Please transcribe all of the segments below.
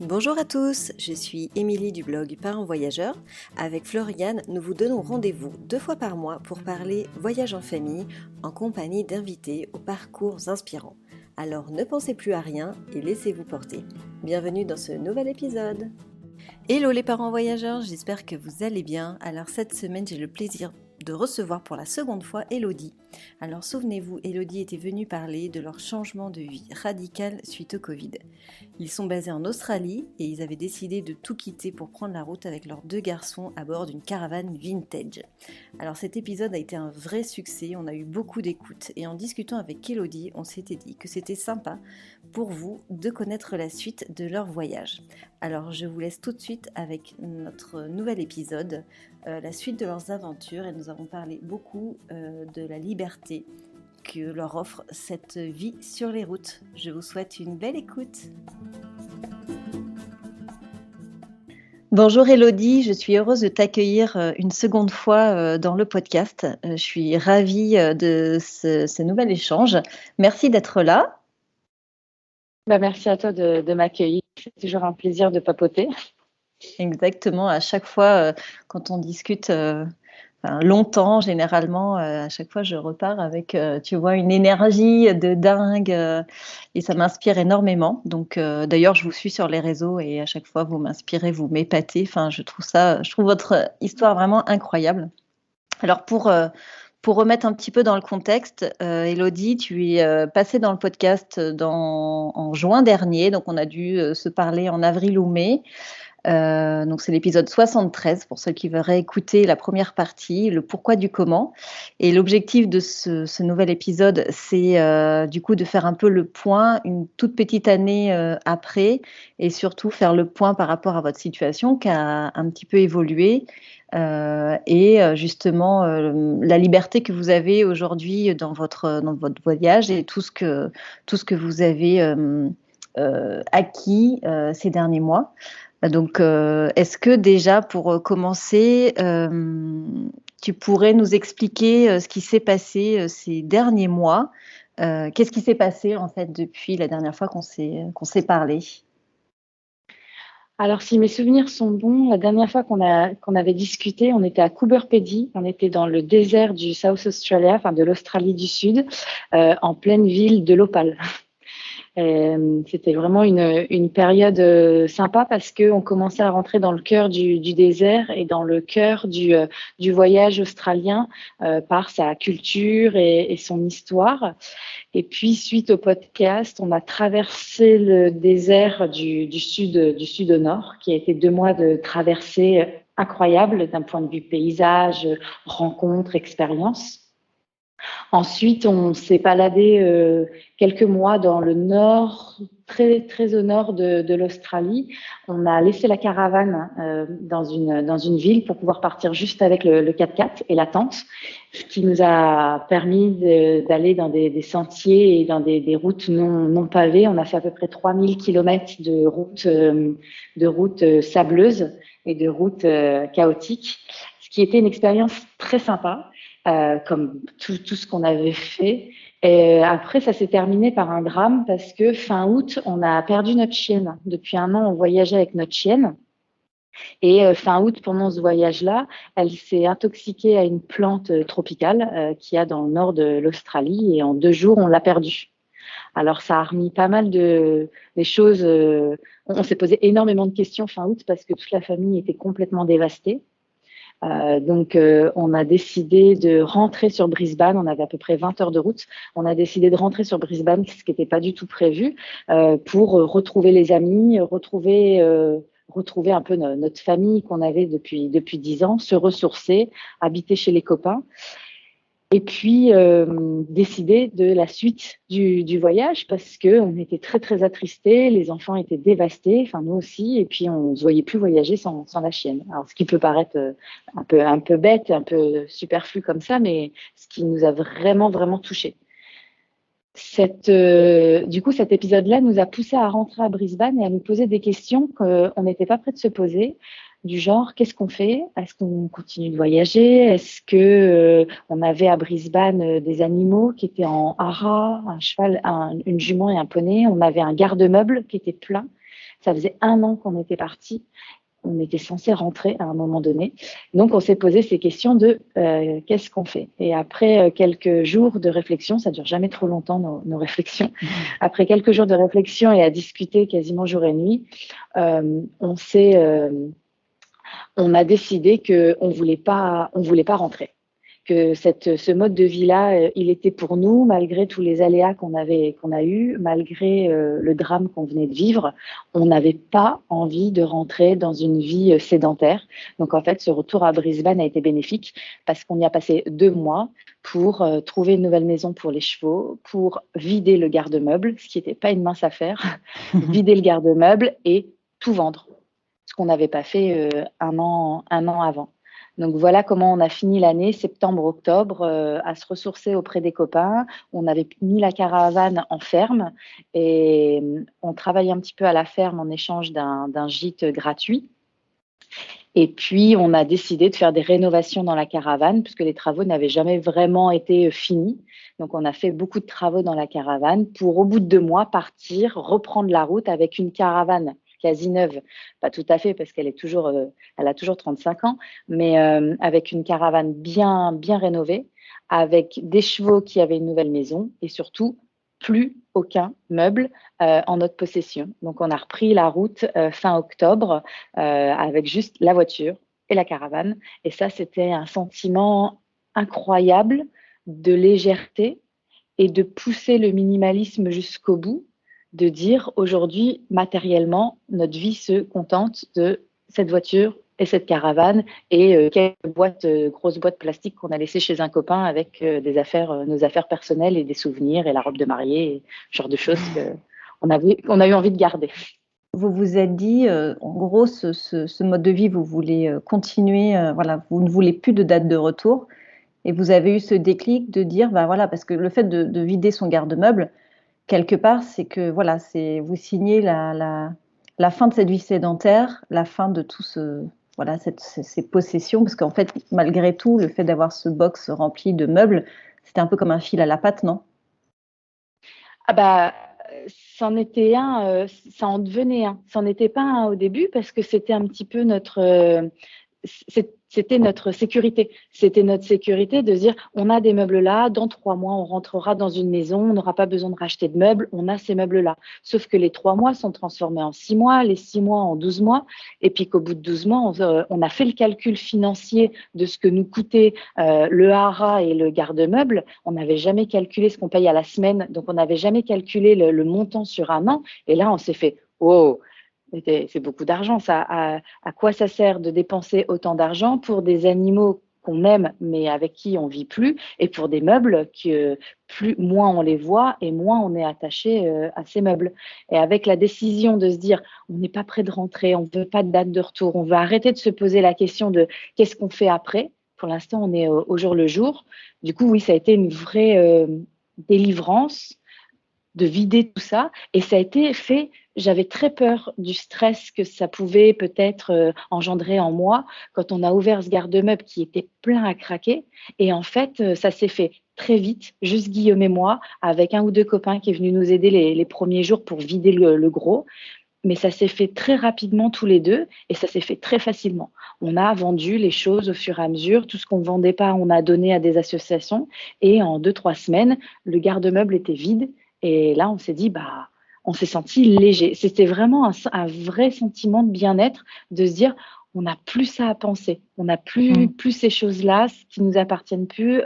Bonjour à tous, je suis Émilie du blog Parents Voyageurs. Avec Floriane, nous vous donnons rendez-vous 2 fois par mois pour parler voyage en famille en compagnie d'invités aux parcours inspirants. Alors ne pensez plus à rien et laissez-vous porter. Bienvenue dans ce nouvel épisode. Hello les parents voyageurs, j'espère que vous allez bien. Alors cette semaine, j'ai le plaisir de recevoir pour la seconde fois Elodie. Alors souvenez-vous, Elodie était venue parler de leur changement de vie radical suite au Covid. Ils sont basés en Australie et ils avaient décidé de tout quitter pour prendre la route avec leurs 2 garçons à bord d'une caravane vintage. Alors cet épisode a été un vrai succès, on a eu beaucoup d'écoute et en discutant avec Elodie, on s'était dit que c'était sympa pour vous de connaître la suite de leur voyage. Alors je vous laisse tout de suite avec notre nouvel épisode, la suite de leurs aventures, et nous avons parlé beaucoup de la liberté que leur offre cette vie sur les routes. Je vous souhaite une belle écoute. Bonjour Elodie, je suis heureuse de t'accueillir une seconde fois dans le podcast. Je suis ravie de ce nouvel échange. Merci d'être là. Merci à toi de m'accueillir. C'est toujours un plaisir de papoter. Exactement, à chaque fois quand on discute longtemps, généralement, à chaque fois je repars avec, tu vois, une énergie de dingue et ça m'inspire énormément. Donc d'ailleurs, je vous suis sur les réseaux et à chaque fois vous m'inspirez, vous m'épatez. Enfin, je trouve votre histoire vraiment incroyable. Alors pour remettre un petit peu dans le contexte, Elodie, tu es passée dans le podcast en juin dernier, donc on a dû se parler en avril ou mai. Donc c'est l'épisode 73 pour ceux qui veulent réécouter la première partie, le pourquoi du comment. Et l'objectif de ce nouvel épisode, c'est du coup de faire un peu le point, une toute petite année après, et surtout faire le point par rapport à votre situation qui a un petit peu évolué. Et justement la liberté que vous avez aujourd'hui dans votre voyage et tout ce que vous avez acquis ces derniers mois. Donc, est-ce que déjà, pour commencer, tu pourrais nous expliquer ce qui s'est passé ces derniers mois? Qu'est-ce qui s'est passé en fait depuis la dernière fois qu'on s'est parlé? Alors, si mes souvenirs sont bons, la dernière fois qu'on avait discuté, on était à Coober Pedy, on était dans le désert du South Australia, enfin de l'Australie du Sud, en pleine ville de l'Opale. C'était vraiment une période sympa parce qu'on commençait à rentrer dans le cœur du désert et dans le cœur du voyage australien par sa culture et son histoire. Et puis, suite au podcast, on a traversé le désert du sud au nord, qui a été 2 mois de traversée incroyable d'un point de vue paysage, rencontres, expériences. Ensuite, on s'est baladé quelques mois dans le nord, très, très au nord de l'Australie. On a laissé la caravane dans une ville pour pouvoir partir juste avec le 4x4 et la tente, ce qui nous a permis d'aller dans des sentiers et dans des routes non pavées. On a fait à peu près 3000 kilomètres de routes sableuses et de routes chaotiques, ce qui était une expérience très sympa. Comme tout ce qu'on avait fait. Et après, ça s'est terminé par un drame parce que fin août, on a perdu notre chienne. Depuis 1 an, on voyageait avec notre chienne. Et fin août, pendant ce voyage-là, elle s'est intoxiquée à une plante tropicale qu'il y a dans le nord de l'Australie. Et en 2 jours, on l'a perdue. Alors, ça a remis pas mal des choses. On s'est posé énormément de questions fin août parce que toute la famille était complètement dévastée. Donc, on a décidé de rentrer sur Brisbane. On avait à peu près 20 heures de route. On a décidé de rentrer sur Brisbane, ce qui n'était pas du tout prévu, pour retrouver les amis, retrouver un peu notre famille qu'on avait depuis 10 ans, se ressourcer, habiter chez les copains. Et puis, décider de la suite du voyage parce qu'on était très, très attristés. Les enfants étaient dévastés, enfin nous aussi. Et puis, on ne se voyait plus voyager sans la chienne. Alors, ce qui peut paraître un peu bête, un peu superflu comme ça, mais ce qui nous a vraiment, vraiment touchés. Du coup, cet épisode-là nous a poussé à rentrer à Brisbane et à nous poser des questions qu'on n'était pas prêt de se poser, du genre qu'est-ce qu'on fait? Est-ce qu'on continue de voyager? Est-ce que on avait à Brisbane des animaux qui étaient en haras, un cheval, une jument et un poney. On avait un garde-meuble qui était plein. Ça faisait 1 an qu'on était partis. On était censé rentrer à un moment donné. Donc, on s'est posé ces questions de qu'est-ce qu'on fait. Et après quelques jours de réflexion, ça dure jamais trop longtemps nos réflexions. Après quelques jours de réflexion et à discuter quasiment jour et nuit, on a décidé qu'on voulait pas rentrer. Que ce mode de vie-là, il était pour nous, malgré tous les aléas qu'on a eu, malgré le drame qu'on venait de vivre, on n'avait pas envie de rentrer dans une vie sédentaire. Donc en fait, ce retour à Brisbane a été bénéfique parce qu'on y a passé 2 mois pour trouver une nouvelle maison pour les chevaux, pour vider le garde-meuble, ce qui n'était pas une mince affaire, vider le garde-meuble et tout vendre, ce qu'on n'avait pas fait 1 an avant. Donc voilà comment on a fini l'année, septembre-octobre, à se ressourcer auprès des copains. On avait mis la caravane en ferme et on travaillait un petit peu à la ferme en échange d'un gîte gratuit. Et puis, on a décidé de faire des rénovations dans la caravane puisque les travaux n'avaient jamais vraiment été finis. Donc, on a fait beaucoup de travaux dans la caravane pour, au bout de 2 mois, partir, reprendre la route avec une caravane quasi neuve, pas tout à fait parce qu'elle elle a toujours 35 ans, mais avec une caravane bien, bien rénovée, avec des chevaux qui avaient une nouvelle maison et surtout plus aucun meuble en notre possession. Donc on a repris la route fin octobre avec juste la voiture et la caravane. Et ça, c'était un sentiment incroyable de légèreté et de pousser le minimalisme jusqu'au bout, de dire aujourd'hui, matériellement, notre vie se contente de cette voiture et cette caravane et quelques grosses boîtes plastiques qu'on a laissées chez un copain avec nos affaires personnelles et des souvenirs et la robe de mariée, et ce genre de choses qu'on a eu envie de garder. Vous vous êtes dit, en gros, ce mode de vie, vous voulez continuer, voilà, vous ne voulez plus de date de retour. Et vous avez eu ce déclic de dire, bah voilà, parce que le fait de vider son garde-meuble, quelque part, c'est que voilà, vous signez la fin de cette vie sédentaire, la fin de tout voilà, ces possessions, parce qu'en fait, malgré tout, le fait d'avoir ce box rempli de meubles, c'était un peu comme un fil à la patte, non? Ah bah, c'en était un, ça en devenait un. C'en était pas un au début parce que c'était un petit peu c'était notre sécurité. C'était notre sécurité de dire, on a des meubles là, dans 3 mois, on rentrera dans une maison, on n'aura pas besoin de racheter de meubles, on a ces meubles là. Sauf que les 3 mois sont transformés en 6 mois, les 6 mois en 12 mois, et puis qu'au bout de 12 mois, on a fait le calcul financier de ce que nous coûtait le hara et le garde-meuble. On n'avait jamais calculé ce qu'on paye à la semaine, donc on n'avait jamais calculé le montant sur un an, et là, on s'est fait, wow, c'est beaucoup d'argent, ça. À quoi ça sert de dépenser autant d'argent pour des animaux qu'on aime, mais avec qui on vit plus, et pour des meubles que moins on les voit et moins on est attaché à ces meubles. Et avec la décision de se dire, on n'est pas prêt de rentrer, on veut pas de date de retour, on veut arrêter de se poser la question de qu'est-ce qu'on fait après. Pour l'instant, on est au jour le jour. Du coup, oui, ça a été une vraie délivrance de vider tout ça. Et ça a été fait, j'avais très peur du stress que ça pouvait peut-être engendrer en moi quand on a ouvert ce garde-meuble qui était plein à craquer. Et en fait, ça s'est fait très vite, juste Guillaume et moi, avec 1 ou 2 copains qui est venu nous aider les premiers jours pour vider le gros. Mais ça s'est fait très rapidement tous les deux et ça s'est fait très facilement. On a vendu les choses au fur et à mesure. Tout ce qu'on ne vendait pas, on a donné à des associations. Et en 2-3 semaines, le garde-meuble était vide. Et là, on s'est dit, bah, on s'est senti léger. C'était vraiment un vrai sentiment de bien-être, de se dire, on n'a plus ça à penser. On n'a plus ces choses-là qui nous appartiennent plus.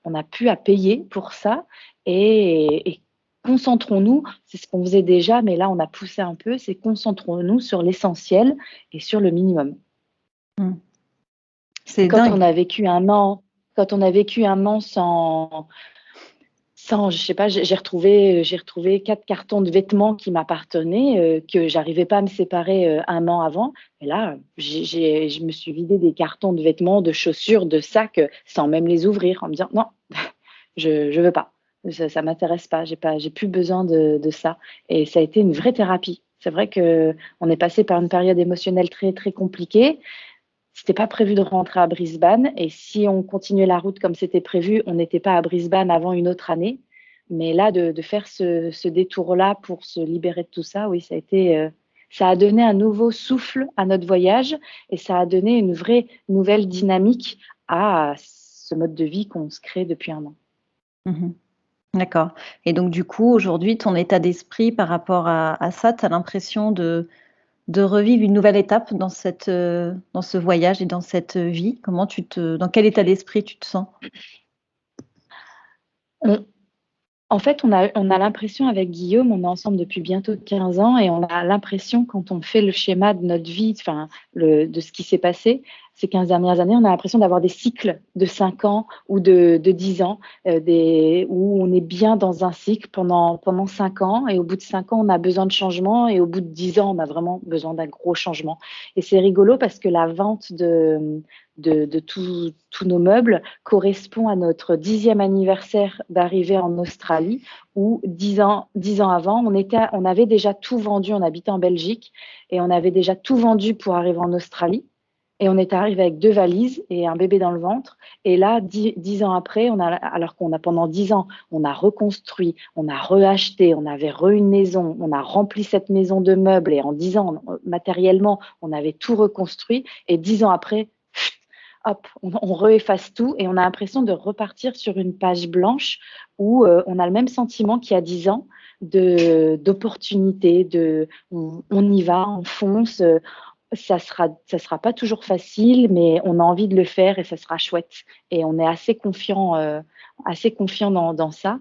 On n'a plus à payer pour ça. Et concentrons-nous, c'est ce qu'on faisait déjà, mais là, on a poussé un peu, c'est concentrons-nous sur l'essentiel et sur le minimum. C'est quand dingue. on a vécu 1 an, sans je sais pas, j'ai retrouvé 4 cartons de vêtements qui m'appartenaient, que j'arrivais pas à me séparer 1 an avant. Et là, je me suis vidée des cartons de vêtements, de chaussures, de sacs, sans même les ouvrir, en me disant non, je veux pas. Ça m'intéresse pas. J'ai plus besoin de ça. Et ça a été une vraie thérapie. C'est vrai que on est passé par une période émotionnelle très très compliquée. C'était pas prévu de rentrer à Brisbane et si on continuait la route comme c'était prévu, on n'était pas à Brisbane avant une autre année. Mais là, de faire ce détour-là pour se libérer de tout ça, oui, ça a été Ça a donné un nouveau souffle à notre voyage et ça a donné une vraie nouvelle dynamique à ce mode de vie qu'on se crée depuis un an. Mhm. D'accord. Et donc, du coup, aujourd'hui, ton état d'esprit par rapport à ça, tu as l'impression de revivre une nouvelle étape dans dans ce voyage et dans cette vie? Dans quel état d'esprit tu te sens? On, En fait, on a l'impression avec Guillaume, on est ensemble depuis bientôt 15 ans et on a l'impression quand on fait le schéma de notre vie, enfin, de ce qui s'est passé ces 15 dernières années, on a l'impression d'avoir des cycles de 5 ans ou de 10 ans, où on est bien dans un cycle pendant 5 ans et au bout de 5 ans, on a besoin de changement et au bout de 10 ans, on a vraiment besoin d'un gros changement. Et c'est rigolo parce que la vente de tous nos meubles correspond à notre 10e anniversaire d'arrivée en Australie, où 10 ans avant, on avait déjà tout vendu, on habitait en Belgique, et on avait déjà tout vendu pour arriver en Australie. Et on est arrivé avec 2 valises et un bébé dans le ventre. Et là, 10 ans après, alors qu'on a pendant 10 ans, on a reconstruit, on a reacheté, on avait une maison, on a rempli cette maison de meubles. Et en 10 ans, matériellement, on avait tout reconstruit. Et 10 ans après, hop, on réefface tout et on a l'impression de repartir sur une page blanche où on a le même sentiment qu'il y a 10 ans d'opportunité, on y va, on fonce. Ça sera pas toujours facile, mais on a envie de le faire et ça sera chouette. Et on est assez confiant dans ça.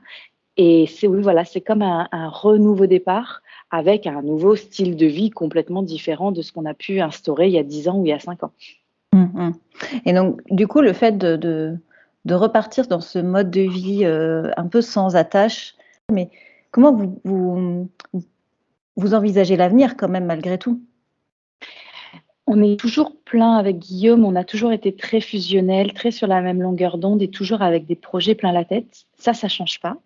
Et oui, voilà, c'est comme un renouveau départ avec un nouveau style de vie complètement différent de ce qu'on a pu instaurer il y a 10 ans ou il y a 5 ans. Mhm. Et donc, du coup, le fait de repartir dans ce mode de vie un peu sans attache, mais comment vous envisagez l'avenir quand même malgré tout? On est toujours plein avec Guillaume, on a toujours été très fusionnels, très sur la même longueur d'onde et toujours avec des projets plein la tête. Ça change pas.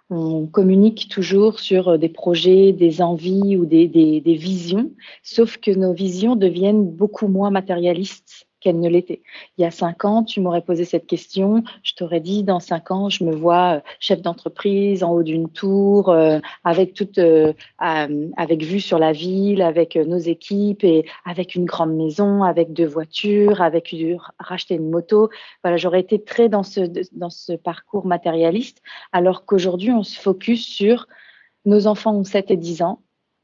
On communique toujours sur des projets, des envies ou des visions, sauf que nos visions deviennent beaucoup moins matérialistes qu'elles ne l'étaient. Il y a 5 ans, tu m'aurais posé cette question, je t'aurais dit, dans 5 ans, je me vois chef d'entreprise en haut d'une tour, avec vue sur la ville, avec nos équipes et avec une grande maison, avec 2 voitures, racheter une moto. Voilà, j'aurais été très dans ce parcours matérialiste, alors qu'aujourd'hui, on se focus sur nos enfants ont 7 et 10 ans.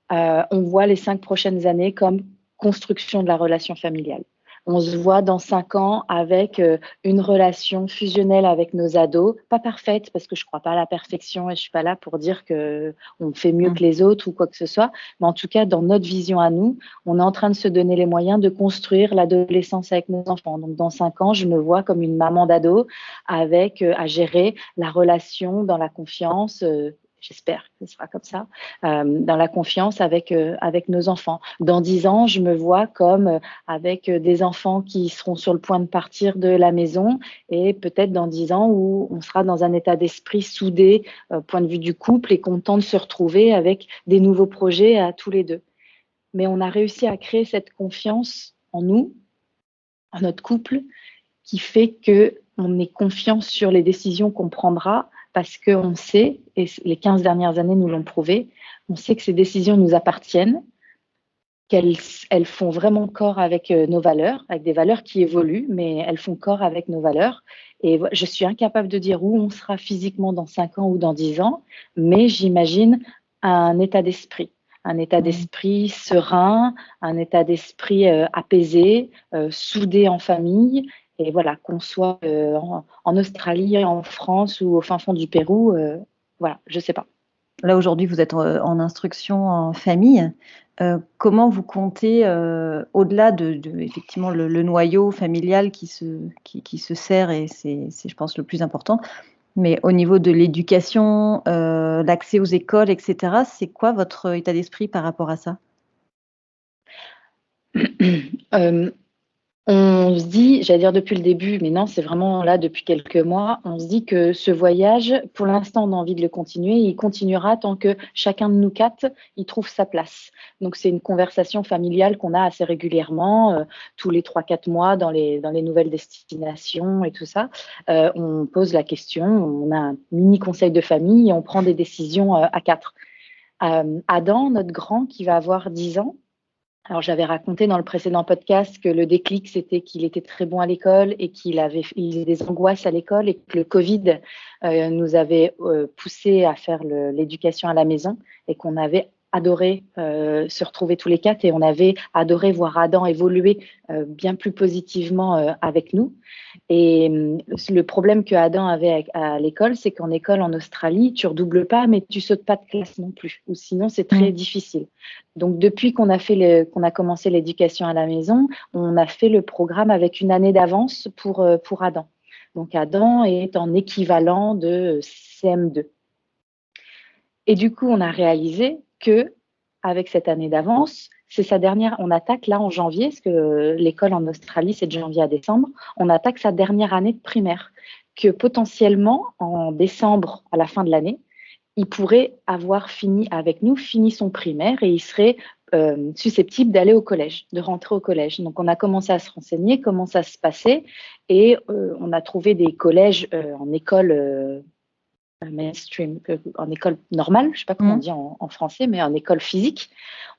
On voit les 5 prochaines années comme construction de la relation familiale. On se voit dans 5 ans avec une relation fusionnelle avec nos ados, pas parfaite parce que je ne crois pas à la perfection et je ne suis pas là pour dire qu'on fait mieux que les autres ou quoi que ce soit, mais en tout cas, dans notre vision à nous, on est en train de se donner les moyens de construire l'adolescence avec nos enfants. Donc, dans 5 ans, je me vois comme une maman d'ado avec à gérer la relation dans la confiance. J'espère que ce sera comme ça, dans la confiance avec nos enfants. Dans 10 ans, je me vois comme avec des enfants qui seront sur le point de partir de la maison et peut-être dans 10 ans où on sera dans un état d'esprit soudé, point de vue du couple et content de se retrouver avec des nouveaux projets à tous les deux. Mais on a réussi à créer cette confiance en nous, en notre couple, qui fait qu'on est confiant sur les décisions qu'on prendra parce qu'on sait, et les 15 dernières années nous l'ont prouvé, on sait que ces décisions nous appartiennent, qu'elles font vraiment corps avec nos valeurs, avec des valeurs qui évoluent, mais elles font corps avec nos valeurs. Et je suis incapable de dire où on sera physiquement dans 5 ans ou dans 10 ans, mais j'imagine un état d'esprit serein, un état d'esprit apaisé, soudé en famille. Et voilà, qu'on soit en Australie, en France ou au fin fond du Pérou, voilà, je ne sais pas. Là, aujourd'hui, vous êtes en instruction en famille. Comment vous comptez, au-delà de effectivement le noyau familial qui se sert, et c'est, je pense, le plus important, mais au niveau de l'éducation, l'accès aux écoles, etc., c'est quoi votre état d'esprit par rapport à ça? On se dit, j'allais dire depuis le début, mais non, c'est vraiment là depuis quelques mois, on se dit que ce voyage, pour l'instant, on a envie de le continuer. Il continuera tant que chacun de nous 4, il trouve sa place. Donc, c'est une conversation familiale qu'on a assez régulièrement, tous les 3-4 mois dans les nouvelles destinations et tout ça. On pose la question, on a un mini conseil de famille et on prend des décisions à 4. Adam, notre grand, qui va avoir 10 ans, Alors, j'avais raconté dans le précédent podcast que le déclic, c'était qu'il était très bon à l'école et qu'il avait des angoisses à l'école et que le Covid nous avait poussé à faire l'éducation à la maison et qu'on avait adoré se retrouver tous les quatre et on avait adoré voir Adam évoluer bien plus positivement avec nous. Et le problème que Adam avait à l'école, c'est qu'en école en Australie, tu redoubles pas, mais tu sautes pas de classe non plus, ou sinon c'est très difficile. Donc depuis qu'on a commencé l'éducation à la maison, on a fait le programme avec une année d'avance pour Adam. Donc Adam est en équivalent de CM2. Et du coup, on a réalisé que avec cette année d'avance, c'est sa dernière. On attaque là en janvier, parce que l'école en Australie, c'est de janvier à décembre. On attaque sa dernière année de primaire, que potentiellement en décembre, à la fin de l'année, il pourrait avoir fini avec nous, fini son primaire, et il serait susceptible d'aller au collège, de rentrer au collège. Donc, on a commencé à se renseigner comment ça se passait, et on a trouvé des collèges en école mainstream, en école normale, je ne sais pas comment on dit en français, mais en école physique,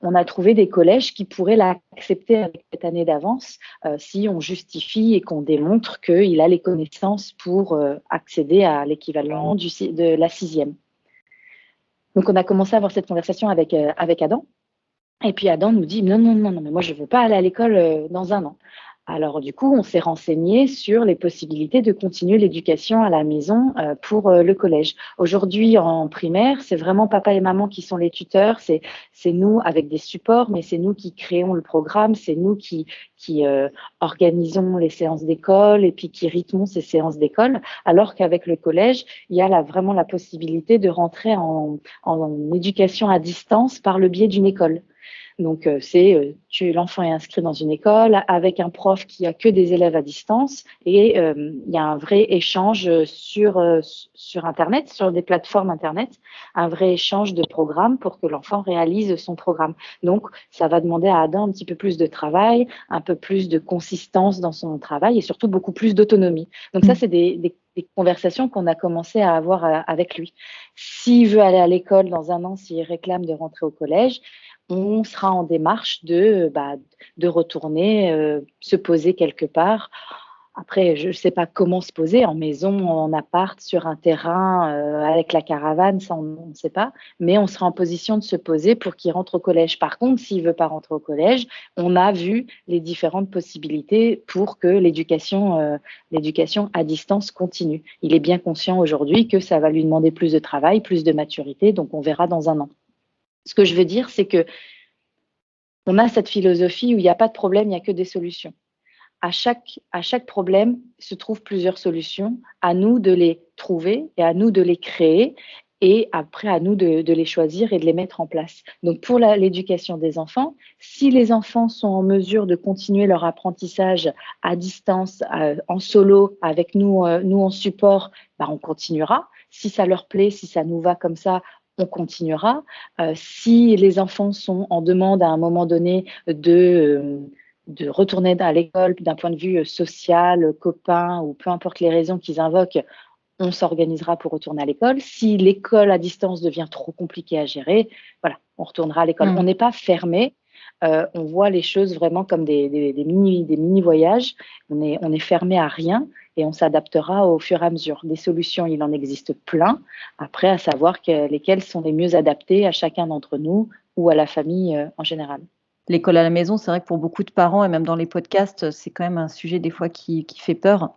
on a trouvé des collèges qui pourraient l'accepter avec cette année d'avance si on justifie et qu'on démontre qu'il a les connaissances pour accéder à l'équivalent de la sixième. Donc, on a commencé à avoir cette conversation avec Adam. Et puis, Adam nous dit, non, mais moi, je ne veux pas aller à l'école dans un an. Alors, du coup, on s'est renseigné sur les possibilités de continuer l'éducation à la maison pour le collège. Aujourd'hui, en primaire, c'est vraiment papa et maman qui sont les tuteurs. C'est nous avec des supports, mais c'est nous qui créons le programme. C'est nous qui organisons les séances d'école et puis qui rythmons ces séances d'école. Alors qu'avec le collège, il y a vraiment la possibilité de rentrer en éducation à distance par le biais d'une école. Donc, l'enfant est inscrit dans une école avec un prof qui a que des élèves à distance et il y a un vrai échange sur Internet, sur des plateformes Internet, un vrai échange de programmes pour que l'enfant réalise son programme. Donc, ça va demander à Adam un petit peu plus de travail, un peu plus de consistance dans son travail et surtout beaucoup plus d'autonomie. Donc, ça, c'est des conversations qu'on a commencé à avoir avec lui. S'il veut aller à l'école dans un an, s'il réclame de rentrer au collège, on sera en démarche de retourner se poser quelque part. Après, je ne sais pas comment se poser, en maison, en appart, sur un terrain, avec la caravane, ça on ne sait pas, mais on sera en position de se poser pour qu'il rentre au collège. Par contre, s'il ne veut pas rentrer au collège, on a vu les différentes possibilités pour que l'éducation à distance continue. Il est bien conscient aujourd'hui que ça va lui demander plus de travail, plus de maturité, donc on verra dans un an. Ce que je veux dire, c'est que on a cette philosophie où il n'y a pas de problème, il n'y a que des solutions. À chaque problème se trouvent plusieurs solutions. À nous de les trouver et à nous de les créer et après à nous de les choisir et de les mettre en place. Donc pour l'éducation des enfants, si les enfants sont en mesure de continuer leur apprentissage à distance, en solo, avec nous en support, on continuera. Si ça leur plaît, si ça nous va comme ça, on continuera. Si les enfants sont en demande à un moment donné de retourner à l'école d'un point de vue social, copain ou peu importe les raisons qu'ils invoquent, on s'organisera pour retourner à l'école. Si l'école à distance devient trop compliquée à gérer, voilà, on retournera à l'école. On n'est pas fermé. On voit les choses vraiment comme des mini-voyages. On est fermé à rien et on s'adaptera au fur et à mesure. Des solutions, il en existe plein. Après, à savoir lesquelles sont les mieux adaptées à chacun d'entre nous ou à la famille en général. L'école à la maison, c'est vrai que pour beaucoup de parents et même dans les podcasts, c'est quand même un sujet des fois qui fait peur.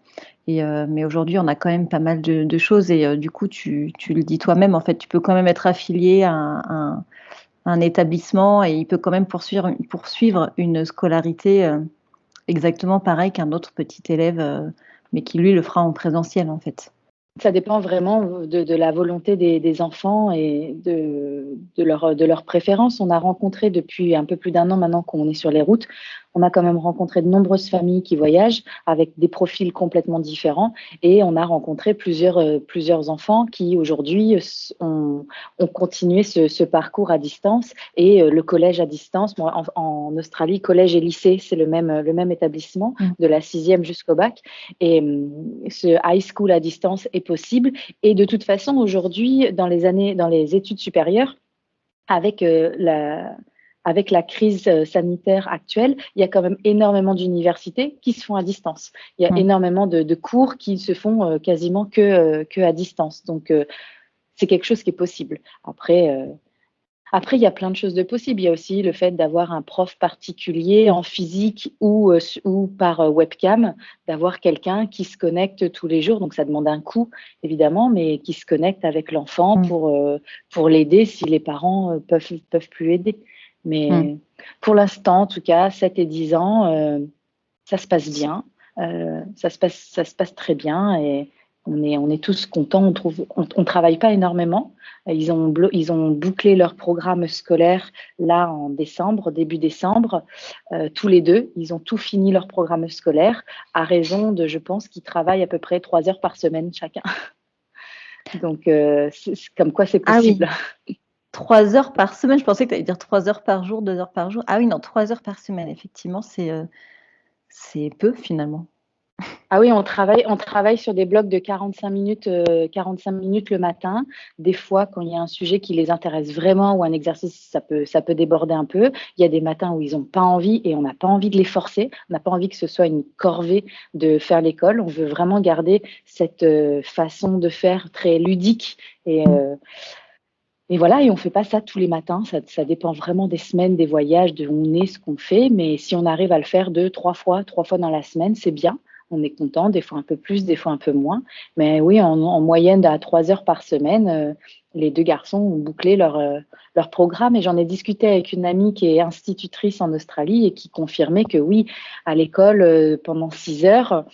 Mais aujourd'hui, on a quand même pas mal de choses et du coup, tu le dis toi-même, en fait, tu peux quand même être affilié à un établissement et il peut quand même poursuivre une scolarité exactement pareil qu'un autre petit élève, mais qui lui le fera en présentiel en fait. Ça dépend vraiment de la volonté des enfants et de leur préférence. On a rencontré depuis un peu plus d'un an maintenant qu'on est sur les routes, on a quand même rencontré de nombreuses familles qui voyagent avec des profils complètement différents et on a rencontré plusieurs enfants qui aujourd'hui ont continué ce parcours à distance et le collège à distance. Moi, en Australie, collège et lycée, c'est le même établissement de la 6e jusqu'au bac et ce high school à distance est possible et de toute façon aujourd'hui dans les études supérieures avec avec la crise sanitaire actuelle, il y a quand même énormément d'universités qui se font à distance. Il y a énormément de cours qui se font quasiment que à distance. Donc, c'est quelque chose qui est possible. Après, il y a plein de choses de possibles. Il y a aussi le fait d'avoir un prof particulier en physique ou par webcam, d'avoir quelqu'un qui se connecte tous les jours. Donc, ça demande un coût, évidemment, mais qui se connecte avec l'enfant pour l'aider si les parents peuvent plus aider. Mais pour l'instant, en tout cas, 7 et 10 ans, ça se passe bien. Ça se passe très bien et on est tous contents. On travaille pas énormément. Ils ont bouclé leur programme scolaire là en décembre, début décembre, tous les deux. Ils ont tout fini leur programme scolaire à raison de, je pense, qu'ils travaillent à peu près 3 heures par semaine chacun. Donc, c'est comme quoi c'est possible. Ah oui. 3 heures par semaine, je pensais que tu allais dire 3 heures par jour, 2 heures par jour. Ah oui, non, 3 heures par semaine, effectivement, c'est peu finalement. Ah oui, on travaille sur des blocs de 45 minutes le matin. Des fois, quand il y a un sujet qui les intéresse vraiment ou un exercice, ça peut déborder un peu. Il y a des matins où ils n'ont pas envie et on n'a pas envie de les forcer. On n'a pas envie que ce soit une corvée de faire l'école. On veut vraiment garder cette façon de faire très ludique et voilà, et on fait pas ça tous les matins. Ça dépend vraiment des semaines, des voyages, de où on est, ce qu'on fait. Mais si on arrive à le faire 3 fois dans la semaine, c'est bien. On est content, des fois un peu plus, des fois un peu moins. Mais oui, en moyenne, à 3 heures par semaine, les deux garçons ont bouclé leur programme. Et j'en ai discuté avec une amie qui est institutrice en Australie et qui confirmait que oui, à l'école, pendant 6 heures,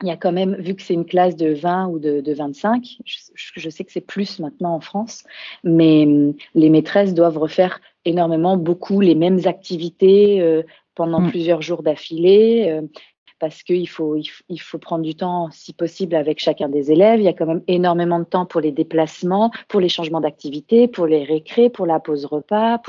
il y a quand même, vu que c'est une classe de 20 ou de 25, je sais que c'est plus maintenant en France, mais les maîtresses doivent refaire beaucoup les mêmes activités pendant plusieurs jours d'affilée. Parce qu'il il faut prendre du temps, si possible, avec chacun des élèves. Il y a quand même énormément de temps pour les déplacements, pour les changements d'activité, pour les récrés, pour la pause repas.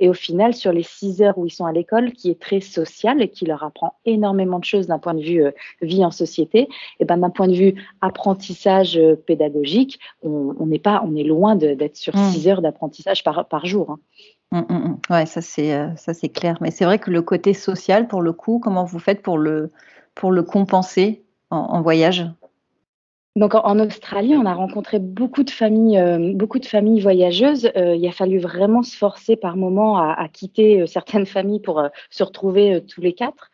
Et au final, sur les 6 heures où ils sont à l'école, qui est très sociale et qui leur apprend énormément de choses d'un point de vue vie en société, et ben, d'un point de vue apprentissage pédagogique, on est loin d'être sur 6 heures d'apprentissage par jour. Ouais, ça c'est clair. Mais c'est vrai que le côté social, pour le coup, comment vous faites pour le compenser en voyage? Donc en Australie, on a rencontré beaucoup de familles voyageuses. Il a fallu vraiment se forcer par moment à quitter certaines familles pour se retrouver tous les quatre.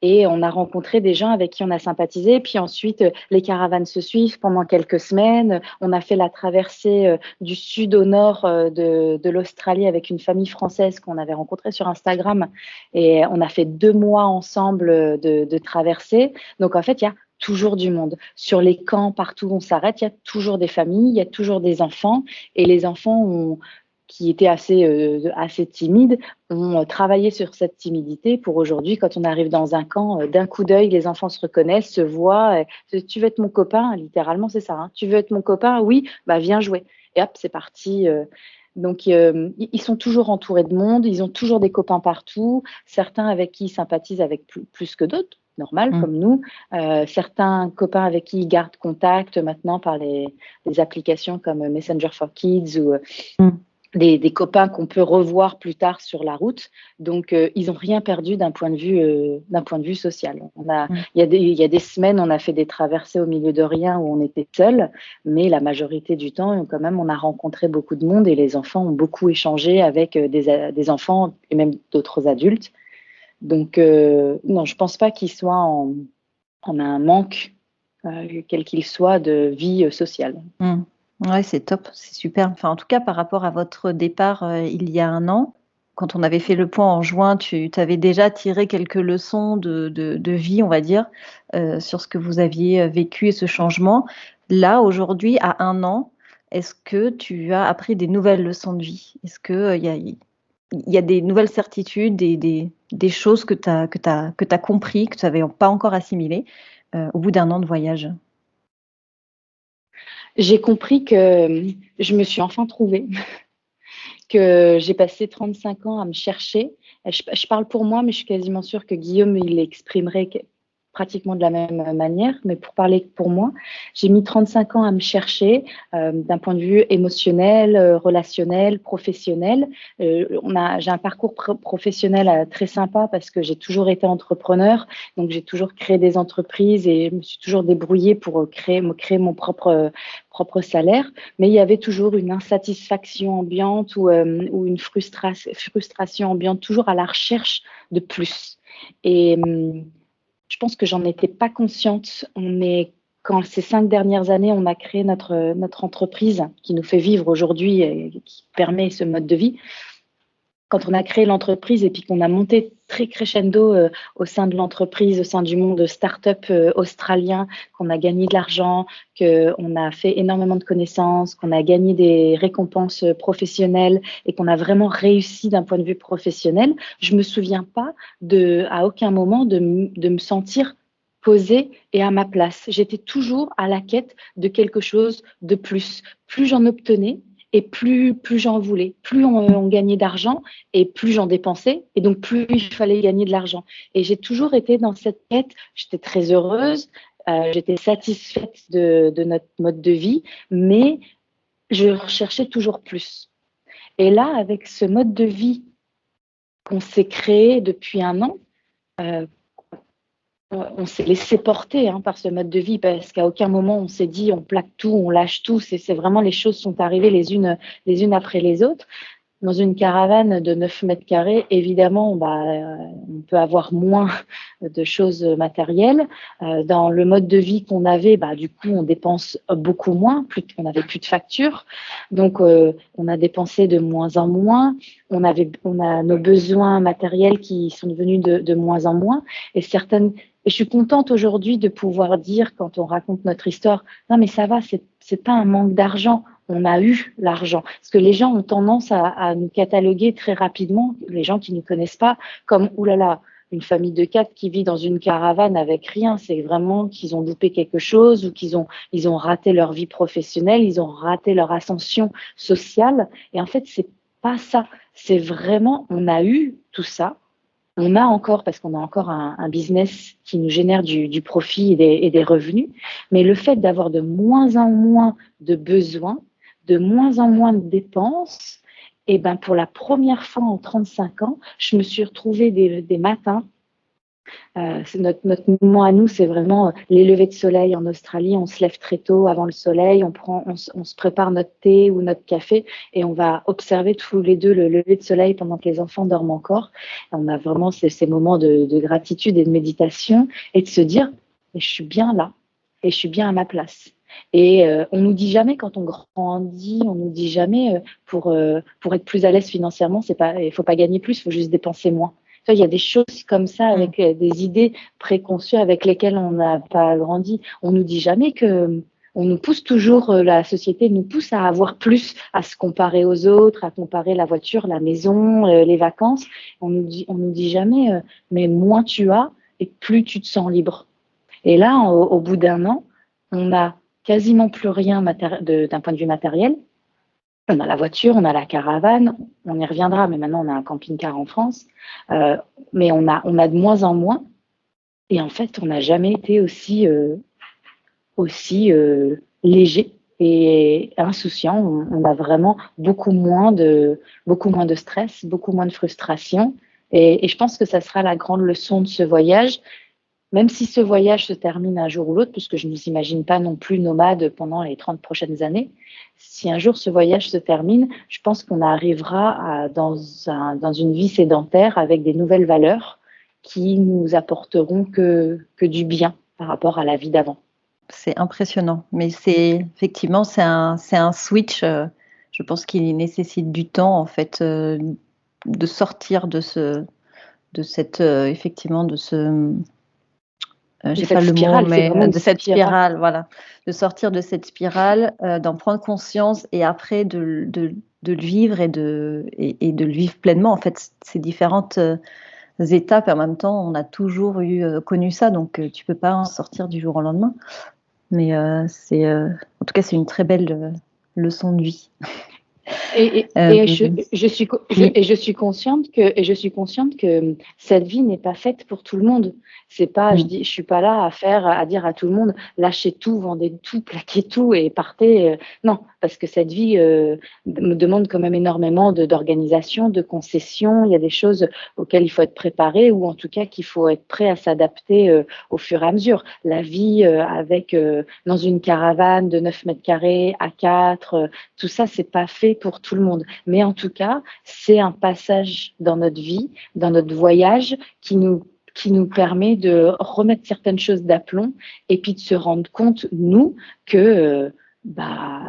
Et on a rencontré des gens avec qui on a sympathisé. Puis ensuite, les caravanes se suivent pendant quelques semaines. On a fait la traversée du sud au nord de l'Australie avec une famille française qu'on avait rencontrée sur Instagram. Et on a fait 2 mois ensemble de traversée. Donc en fait, il y a toujours du monde. Sur les camps, partout où on s'arrête, il y a toujours des familles, il y a toujours des enfants. Et les enfants qui étaient assez timides ont travaillé sur cette timidité pour aujourd'hui, quand on arrive dans un camp, d'un coup d'œil, les enfants se reconnaissent, se voient. Tu veux être mon copain? Littéralement, c'est ça. Hein. Tu veux être mon copain? Oui, bah viens jouer. Et hop, c'est parti. Donc, ils sont toujours entourés de monde, ils ont toujours des copains partout, certains avec qui ils sympathisent avec plus que d'autres, normal, comme nous. Certains copains avec qui ils gardent contact maintenant par les applications comme Messenger for Kids ou des copains qu'on peut revoir plus tard sur la route. Donc, ils n'ont rien perdu d'un point de vue social. Il y a des semaines, on a fait des traversées au milieu de rien où on était seuls, mais la majorité du temps, quand même, on a rencontré beaucoup de monde et les enfants ont beaucoup échangé avec des enfants et même d'autres adultes. Donc, non, je ne pense pas qu'ils soient en un manque, quel qu'il soit, de vie sociale. Ouais, c'est top, c'est super. Enfin, en tout cas, par rapport à votre départ il y a 1 an, quand on avait fait le point en juin, tu avais déjà tiré quelques leçons de vie, on va dire, sur ce que vous aviez vécu et ce changement. Là, aujourd'hui, à 1 an, est-ce que tu as appris des nouvelles leçons de vie? Est-ce qu'il y a des nouvelles certitudes, des choses que tu as compris, que tu n'avais pas encore assimilées au bout d'1 an de voyage? J'ai compris que je me suis enfin trouvée, que j'ai passé 35 ans à me chercher. Je parle pour moi, mais je suis quasiment sûre que Guillaume, il exprimerait pratiquement de la même manière, mais pour parler pour moi, j'ai mis 35 ans à me chercher d'un point de vue émotionnel, relationnel, professionnel. J'ai un parcours professionnel très sympa parce que j'ai toujours été entrepreneur, donc j'ai toujours créé des entreprises et je me suis toujours débrouillée pour créer mon propre salaire, mais il y avait toujours une insatisfaction ambiante ou une frustration ambiante, toujours à la recherche de plus. Et je pense que j'en étais pas consciente. Quand ces 5 dernières années, on a créé notre entreprise qui nous fait vivre aujourd'hui et qui permet ce mode de vie. Quand on a créé l'entreprise et puis qu'on a monté très crescendo au sein de l'entreprise, au sein du monde start-up australien, qu'on a gagné de l'argent, qu'on a fait énormément de connaissances, qu'on a gagné des récompenses professionnelles et qu'on a vraiment réussi d'un point de vue professionnel, je me souviens pas à aucun moment de me sentir posée et à ma place. J'étais toujours à la quête de quelque chose de plus. Plus j'en obtenais, et plus j'en voulais, plus on gagnait d'argent et plus j'en dépensais. Et donc, plus il fallait gagner de l'argent. Et j'ai toujours été dans cette quête. J'étais très heureuse. J'étais satisfaite de notre mode de vie. Mais je recherchais toujours plus. Et là, avec ce mode de vie qu'on s'est créé depuis 1 an, on s'est laissé porter par ce mode de vie parce qu'à aucun moment on s'est dit on plaque tout, on lâche tout. C'est vraiment les choses sont arrivées les unes après les autres. Dans une caravane de 9 mètres carrés, évidemment, on peut avoir moins de choses matérielles. Dans le mode de vie qu'on avait, du coup, on dépense beaucoup moins, on n'avait plus de factures. Donc, on a dépensé de moins en moins. On a nos besoins matériels qui sont devenus de moins en moins. Et je suis contente aujourd'hui de pouvoir dire, quand on raconte notre histoire, non, mais ça va, c'est pas un manque d'argent. On a eu l'argent. Parce que les gens ont tendance à nous cataloguer très rapidement, les gens qui ne nous connaissent pas, comme « oulala, une famille de 4 qui vit dans une caravane avec rien ». C'est vraiment qu'ils ont loupé quelque chose ou ils ont raté leur vie professionnelle, ils ont raté leur ascension sociale. Et en fait, c'est pas ça. C'est vraiment, on a eu tout ça. On a encore, parce qu'on a encore un business qui nous génère du profit et des revenus. Mais le fait d'avoir de moins en moins de besoins, de moins en moins de dépenses, et pour la première fois en 35 ans, je me suis retrouvée des matins. Notre moment à nous, c'est vraiment les levées de soleil en Australie. On se lève très tôt avant le soleil, on se prépare notre thé ou notre café et on va observer tous les deux le lever de soleil pendant que les enfants dorment encore. Et on a vraiment ces moments de gratitude et de méditation et de se dire « je suis bien là et je suis bien à ma place ». Et on nous dit jamais quand on grandit, on nous dit jamais pour être plus à l'aise financièrement, il faut pas gagner plus, il faut juste dépenser moins. Il y a des choses comme ça avec des idées préconçues avec lesquelles on n'a pas grandi. On nous dit jamais on nous pousse toujours, la société nous pousse à avoir plus, à se comparer aux autres, à comparer la voiture, la maison, les vacances. On nous dit jamais, mais moins tu as et plus tu te sens libre. Et là, au bout d'1 an, on a quasiment plus rien d'un point de vue matériel. On a la voiture, on a la caravane, on y reviendra, mais maintenant on a un camping-car en France. Mais on a de moins en moins. Et en fait, on n'a jamais été aussi léger et insouciant. On a vraiment beaucoup moins de stress, beaucoup moins de frustration. Et je pense que ça sera la grande leçon de ce voyage. Même si ce voyage se termine un jour ou l'autre, puisque je ne nous imagine pas non plus nomades pendant les 30 prochaines années, si un jour ce voyage se termine, je pense qu'on arrivera dans une vie sédentaire avec des nouvelles valeurs qui nous apporteront que du bien par rapport à la vie d'avant. C'est impressionnant, mais effectivement c'est un switch. Je pense qu'il nécessite du temps en fait de sortir de cette spirale, voilà, de sortir de cette spirale, d'en prendre conscience et après de le vivre et de le vivre pleinement. En fait, ces différentes étapes, et en même temps, on a toujours connu ça, donc tu peux pas en sortir du jour au lendemain. Mais en tout cas, c'est une très belle leçon de vie. Et Euh, et oui. je suis consciente que cette vie n'est pas faite pour tout le monde. C'est pas, Mm. je suis pas là à dire à tout le monde, lâchez tout, vendez tout, plaquez tout et partez. Non, parce que cette vie me demande quand même énormément d'organisation, de concessions. Il y a des choses auxquelles il faut être préparé ou en tout cas qu'il faut être prêt à s'adapter au fur et à mesure. La vie dans une caravane de 9 mètres carrés à 4, tout ça, c'est pas fait pour tout le monde. Mais en tout cas, c'est un passage dans notre vie, dans notre voyage, qui nous permet de remettre certaines choses d'aplomb et puis de se rendre compte, nous, que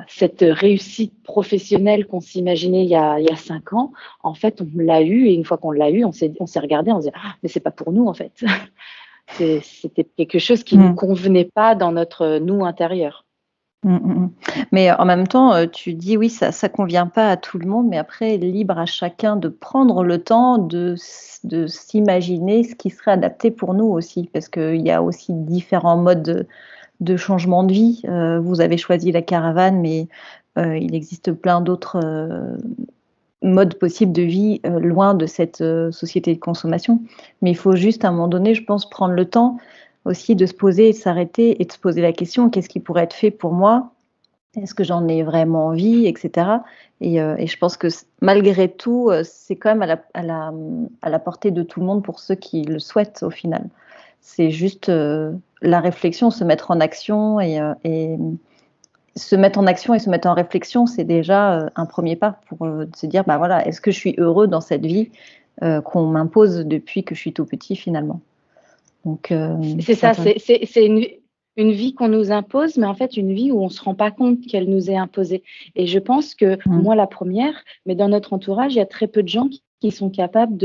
cette réussite professionnelle qu'on s'imaginait il y a 5 ans, en fait, on l'a eu et une fois qu'on l'a eu, on s'est regardé, on s'est dit, ah, mais c'est pas pour nous, en fait. C'était quelque chose qui nous Mm. convenait pas dans notre nous intérieur. Mm, mm, mm. Mais en même temps, tu dis oui, ça convient pas à tout le monde, mais après, libre à chacun de prendre le temps de s'imaginer ce qui serait adapté pour nous aussi, parce qu'il y a aussi différents modes de changement de vie. Vous avez choisi la caravane, mais il existe plein d'autres modes possibles de vie loin de cette société de consommation. Mais il faut juste à un moment donné, je pense, prendre le temps aussi de se poser et de s'arrêter et de se poser la question, qu'est-ce qui pourrait être fait pour moi? Est-ce que j'en ai vraiment envie, etc. Et je pense que malgré tout, c'est quand même à la portée de tout le monde pour ceux qui le souhaitent au final. C'est juste la réflexion, se mettre en action et se mettre en action et se mettre en réflexion, c'est déjà un premier pas pour se dire, bah voilà, est-ce que je suis heureux dans cette vie qu'on m'impose depuis que je suis tout petit finalement. Donc, C'est c'est ça, intéressant. c'est une vie qu'on nous impose, mais en fait une vie où on ne se rend pas compte qu'elle nous est imposée. Et je pense que Mm. moi, la première, mais dans notre entourage, il y a très peu de gens qui sont capables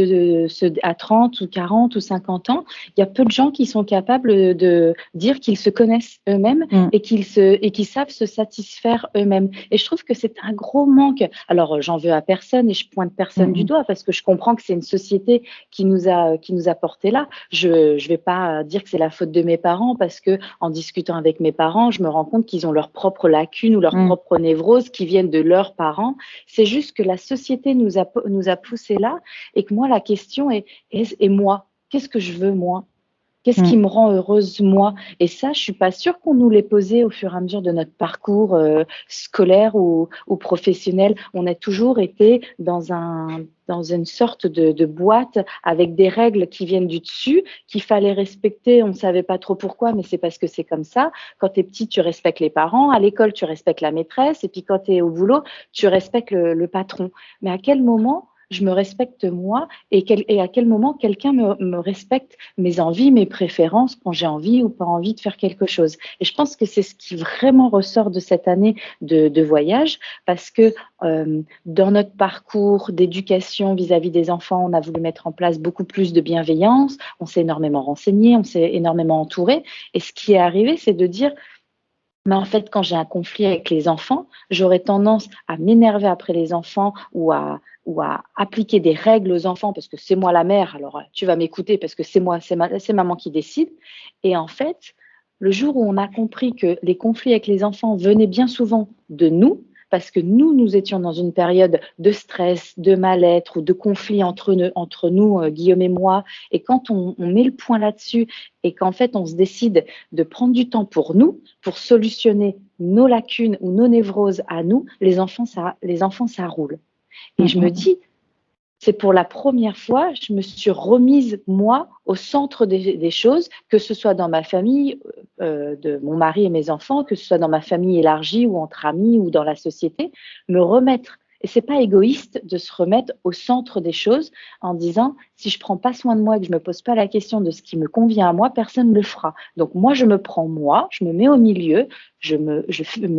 à 30 ou 40 ou 50 ans, il y a peu de gens qui sont capables de dire qu'ils se connaissent eux-mêmes Mm. et qu'ils savent se satisfaire eux-mêmes. Et je trouve que c'est un gros manque. Alors, j'en veux à personne et je pointe personne du Mm. doigt parce que je comprends que c'est une société qui nous a portés là. Je ne vais pas dire que c'est la faute de mes parents parce que en discutant avec mes parents, je me rends compte qu'ils ont leurs propres lacunes ou leurs Mm. propres névroses qui viennent de leurs parents. C'est juste que la société nous a poussés là et que moi, la question est moi, qu'est-ce que je veux moi? Qu'est-ce qui Mm. me rend heureuse, moi? Et ça, je suis pas sûre qu'on nous l'ait posé au fur et à mesure de notre parcours scolaire ou professionnel. On a toujours été dans une sorte de boîte avec des règles qui viennent du dessus, qu'il fallait respecter. On ne savait pas trop pourquoi, mais c'est parce que c'est comme ça. Quand tu es petit, tu respectes les parents. À l'école, tu respectes la maîtresse. Et puis quand tu es au boulot, tu respectes le patron. Mais à quel moment je me respecte moi et à quel moment quelqu'un me respecte mes envies, mes préférences, quand j'ai envie ou pas envie de faire quelque chose. Et je pense que c'est ce qui vraiment ressort de cette année de voyage, parce que dans notre parcours d'éducation vis-à-vis des enfants, on a voulu mettre en place beaucoup plus de bienveillance, on s'est énormément renseigné, on s'est énormément entouré. Et ce qui est arrivé, c'est de dire, mais en fait, quand j'ai un conflit avec les enfants, j'aurais tendance à m'énerver après les enfants ou à appliquer des règles aux enfants parce que c'est moi la mère, alors tu vas m'écouter parce que c'est maman qui décide. Et en fait, le jour où on a compris que les conflits avec les enfants venaient bien souvent de nous, parce que nous étions dans une période de stress, de mal-être ou de conflit entre nous, Guillaume et moi, et quand on met le point là-dessus et qu'en fait on se décide de prendre du temps pour nous, pour solutionner nos lacunes ou nos névroses à nous, les enfants, ça roule. Et je me Mm. dis, c'est pour la première fois, je me suis remise, moi, au centre des choses, que ce soit dans ma famille, de mon mari et mes enfants, que ce soit dans ma famille élargie ou entre amis ou dans la société, me remettre. Et c'est pas égoïste de se remettre au centre des choses en disant, si je prends pas soin de moi et que je me pose pas la question de ce qui me convient à moi, personne ne le fera. Donc moi, je me prends moi, je me mets au milieu, je me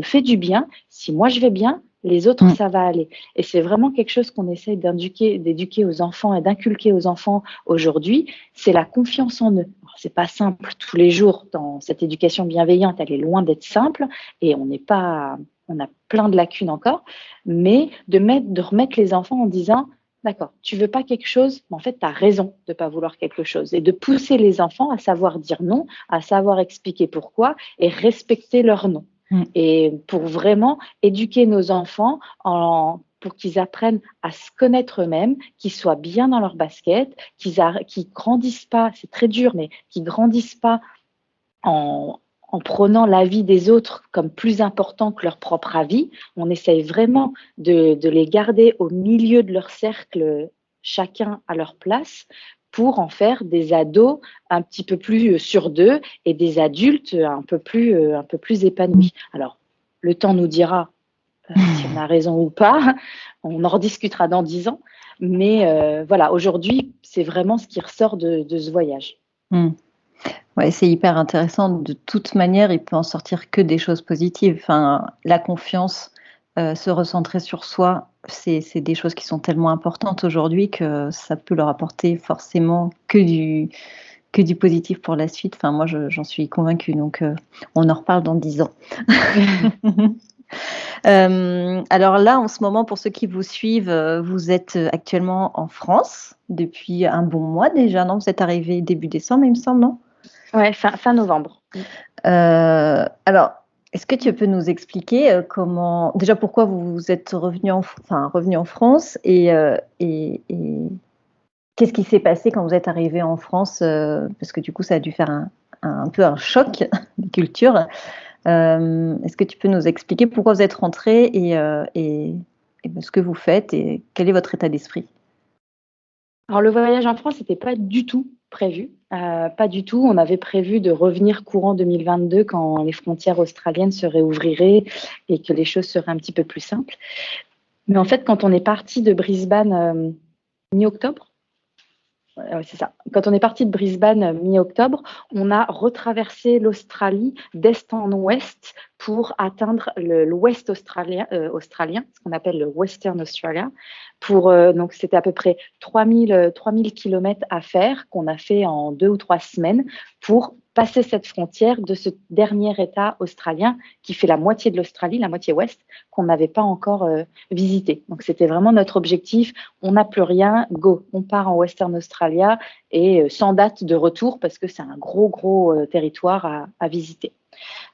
fais du bien. Si moi je vais bien, les autres, Mm. ça va aller. Et c'est vraiment quelque chose qu'on essaye d'éduquer aux enfants et d'inculquer aux enfants aujourd'hui, c'est la confiance en eux. C'est pas simple tous les jours dans cette éducation bienveillante, elle est loin d'être simple et on a plein de lacunes encore, mais de remettre les enfants en disant, d'accord, tu veux pas quelque chose, mais en fait, tu as raison de pas vouloir quelque chose et de pousser les enfants à savoir dire non, à savoir expliquer pourquoi et respecter leur non. Mm. Et pour vraiment éduquer nos enfants pour qu'ils apprennent à se connaître eux-mêmes, qu'ils soient bien dans leur basket, qu'ils grandissent pas, c'est très dur, mais qu'ils grandissent pas en prenant l'avis des autres comme plus important que leur propre avis. On essaye vraiment de les garder au milieu de leur cercle, chacun à leur place, pour en faire des ados un petit peu plus sûrs d'eux et des adultes un peu plus épanouis. Alors, le temps nous dira si on a raison ou pas. On en rediscutera dans 10 ans. Mais voilà, aujourd'hui, c'est vraiment ce qui ressort de ce voyage. Ouais, c'est hyper intéressant. De toute manière, il peut en sortir que des choses positives. Enfin, la confiance, se recentrer sur soi, c'est des choses qui sont tellement importantes aujourd'hui que ça peut leur apporter forcément que du positif pour la suite. Enfin, moi, j'en suis convaincue. Donc, on en reparle dans 10 ans. Alors là, en ce moment, pour ceux qui vous suivent, vous êtes actuellement en France depuis un bon mois déjà, non? Vous êtes arrivé début décembre, il me semble, non? Ouais, fin novembre. Alors, est-ce que tu peux nous expliquer déjà pourquoi vous êtes revenu en France et qu'est-ce qui s'est passé quand vous êtes arrivé en France, parce que du coup, ça a dû faire un peu un choc de culture. Est-ce que tu peux nous expliquer pourquoi vous êtes rentré et ce que vous faites et quel est votre état d'esprit? Alors, le voyage en France n'était pas du tout prévu. Pas du tout. On avait prévu de revenir courant 2022 quand les frontières australiennes se réouvriraient et que les choses seraient un petit peu plus simples. Mais en fait, quand on est parti de Brisbane mi-octobre, c'est ça. Quand on est parti de Brisbane mi-octobre, on a retraversé l'Australie d'est en ouest pour atteindre l'ouest australien, ce qu'on appelle le Western Australia. Donc, c'était à peu près 3000 kilomètres à faire qu'on a fait en 2 ou 3 semaines pour passer cette frontière de ce dernier État australien qui fait la moitié de l'Australie, la moitié ouest, qu'on n'avait pas encore visité. Donc, c'était vraiment notre objectif. On n'a plus rien, go, on part en Western Australia et sans date de retour parce que c'est un gros territoire à visiter.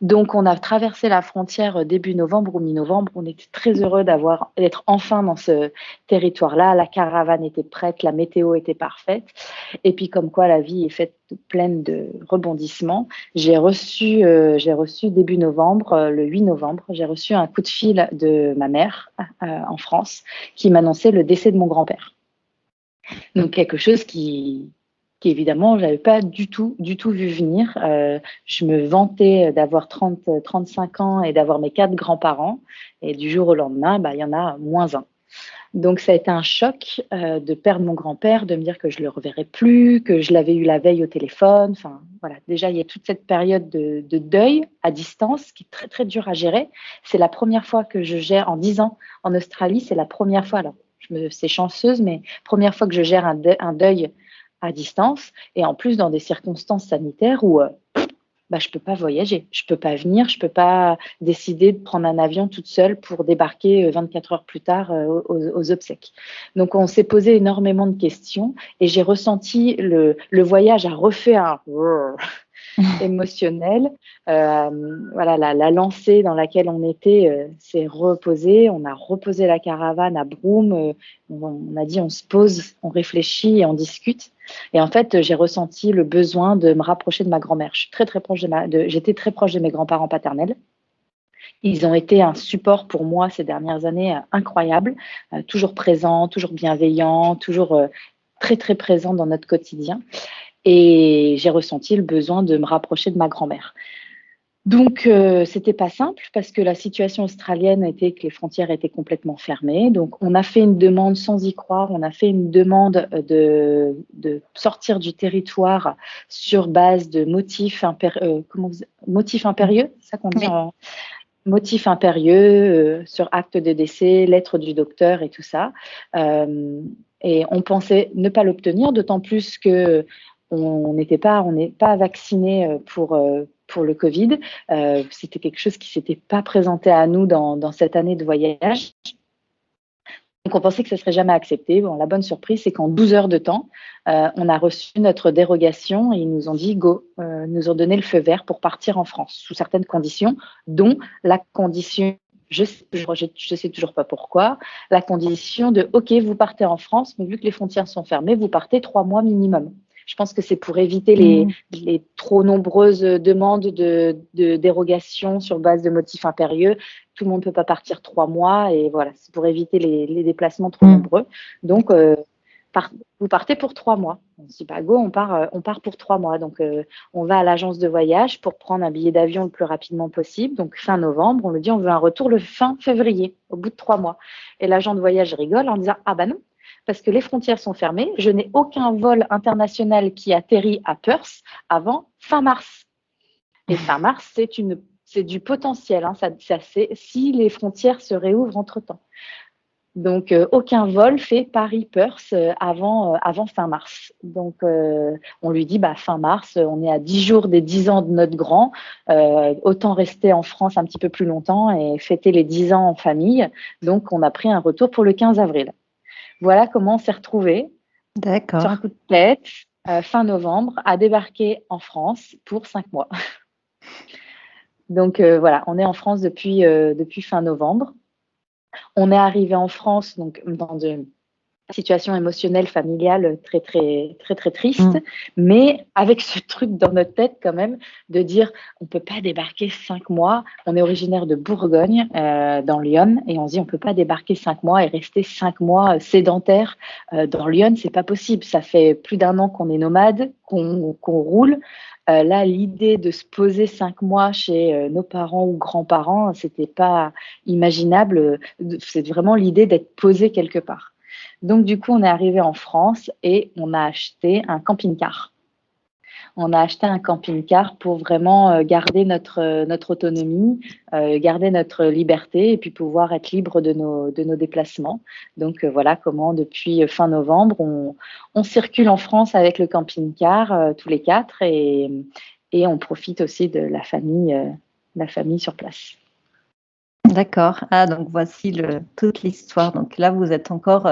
Donc, on a traversé la frontière début novembre ou mi-novembre. On était très heureux d'être enfin dans ce territoire-là. La caravane était prête, la météo était parfaite. Et puis, comme quoi la vie est faite pleine de rebondissements, j'ai reçu début novembre, le 8 novembre, j'ai reçu un coup de fil de ma mère en France qui m'annonçait le décès de mon grand-père. Donc, quelque chose qui évidemment, je n'avais pas du tout vu venir. Je me vantais d'avoir 35 ans et d'avoir mes 4 grands-parents. Et du jour au lendemain, il y en a -1. Donc, ça a été un choc de perdre mon grand-père, de me dire que je ne le reverrais plus, que je l'avais eu la veille au téléphone. Enfin, voilà. Déjà, il y a toute cette période de deuil à distance qui est très, très dure à gérer. C'est la première fois que je gère, en 10 ans en Australie, c'est la première fois, alors c'est chanceuse, mais première fois que je gère un deuil à distance et en plus dans des circonstances sanitaires où je peux pas voyager, je peux pas venir, je peux pas décider de prendre un avion toute seule pour débarquer 24 heures plus tard aux obsèques. Donc on s'est posé énormément de questions et j'ai ressenti le voyage a refait un émotionnel. Voilà, la lancée dans laquelle on était s'est reposée. On a reposé la caravane à Broome. On a dit on se pose, on réfléchit et on discute. Et en fait, j'ai ressenti le besoin de me rapprocher de ma grand-mère. Je suis très très proche j'étais très proche de mes grands-parents paternels. Ils ont été un support pour moi ces dernières années incroyable, toujours présents, toujours bienveillants, toujours très très présents dans notre quotidien. Et j'ai ressenti le besoin de me rapprocher de ma grand-mère. Donc, c'était pas simple parce que la situation australienne était que les frontières étaient complètement fermées. Donc, on a fait une demande sans y croire. On a fait une demande de sortir du territoire sur base de motifs impérieux, c'est ça qu'on dit, oui. Motifs impérieux sur acte de décès, lettre du docteur et tout ça. Et on pensait ne pas l'obtenir, d'autant plus que on n'est pas vacciné pour le Covid. C'était quelque chose qui s'était pas présenté à nous dans cette année de voyage. Donc, on pensait que ce ne serait jamais accepté. Bon, la bonne surprise, c'est qu'en 12 heures de temps, on a reçu notre dérogation et ils nous ont dit go, nous ont donné le feu vert pour partir en France sous certaines conditions, dont la condition je sais toujours pas pourquoi, la condition de OK, vous partez en France, mais vu que les frontières sont fermées, vous partez 3 mois minimum. Je pense que c'est pour éviter les trop nombreuses demandes de dérogation sur base de motifs impérieux. Tout le monde ne peut pas partir 3 mois et voilà, c'est pour éviter les déplacements trop nombreux. Donc, vous partez pour 3 mois. On se dit, bah, go, on part pour 3 mois. Donc, on va à l'agence de voyage pour prendre un billet d'avion le plus rapidement possible. Donc, fin novembre, on lui dit, on veut un retour le fin février, au bout de 3 mois. Et l'agent de voyage rigole en disant, ah bah non, parce que les frontières sont fermées. Je n'ai aucun vol international qui atterrit à Perth avant fin mars. Et fin mars, c'est du potentiel. Hein. C'est si les frontières se réouvrent entre-temps. Donc, aucun vol fait Paris-Perth avant fin mars. Donc, on lui dit, fin mars, on est à 10 jours des 10 ans de notre grand. Autant rester en France un petit peu plus longtemps et fêter les 10 ans en famille. Donc, on a pris un retour pour le 15 avril. Voilà comment on s'est retrouvés sur un coup de tête, fin novembre, à débarquer en France pour 5 mois. Donc, voilà, on est en France depuis fin novembre. On est arrivé en France donc dans une situation émotionnelle familiale très très très très triste, mais avec ce truc dans notre tête quand même de dire on peut pas débarquer 5 mois. On est originaire de Bourgogne, dans Lyon, et on se dit on peut pas débarquer 5 mois et rester 5 mois sédentaire dans Lyon, c'est pas possible. Ça fait plus d'1 an qu'on est nomade, qu'on roule. Là, l'idée de se poser 5 mois chez nos parents ou grands-parents, c'était pas imaginable. C'est vraiment l'idée d'être posé quelque part. Donc, du coup, on est arrivé en France et on a acheté un camping-car. On a acheté un camping-car pour vraiment garder notre autonomie, garder notre liberté et puis pouvoir être libre de nos déplacements. Donc, voilà comment, depuis fin novembre, on circule en France avec le camping-car tous les 4 et on profite aussi de la famille sur place. D'accord. Ah, donc voici toute l'histoire. Donc là, vous êtes encore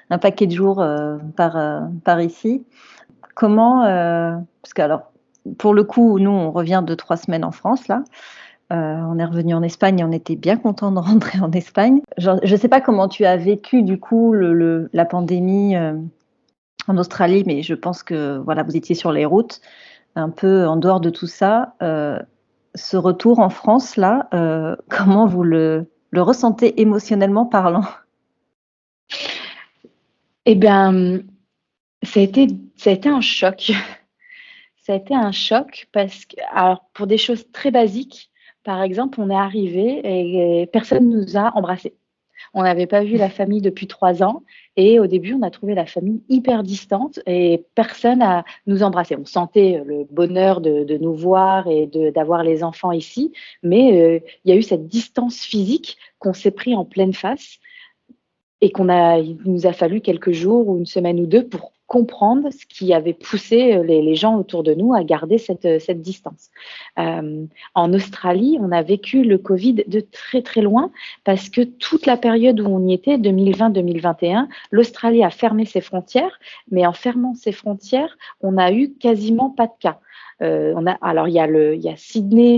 un paquet de jours par ici. Comment, parce que alors, pour le coup, nous, on revient de 3 semaines en France, là. On est revenu en Espagne et on était bien contents de rentrer en Espagne. Je ne sais pas comment tu as vécu, du coup, la pandémie en Australie, mais je pense que voilà, vous étiez sur les routes, un peu en dehors de tout ça. Ce retour en France, là, comment vous le ressentez émotionnellement parlant? Eh bien, ça a été un choc. Ça a été un choc parce que, alors, pour des choses très basiques, par exemple, on est arrivé et personne ne nous a embrassés. On n'avait pas vu la famille depuis 3 ans et au début, on a trouvé la famille hyper distante et personne n'a nous embrassé. On sentait le bonheur de nous voir et d'avoir les enfants ici, mais il y a eu cette distance physique qu'on s'est pris en pleine face et il nous a fallu quelques jours ou une semaine ou 2 pour comprendre ce qui avait poussé les gens autour de nous à garder cette distance. En Australie, on a vécu le Covid de très très loin parce que toute la période où on y était, 2020-2021, l'Australie a fermé ses frontières, mais en fermant ses frontières, on n'a eu quasiment pas de cas. Alors il y a Sydney,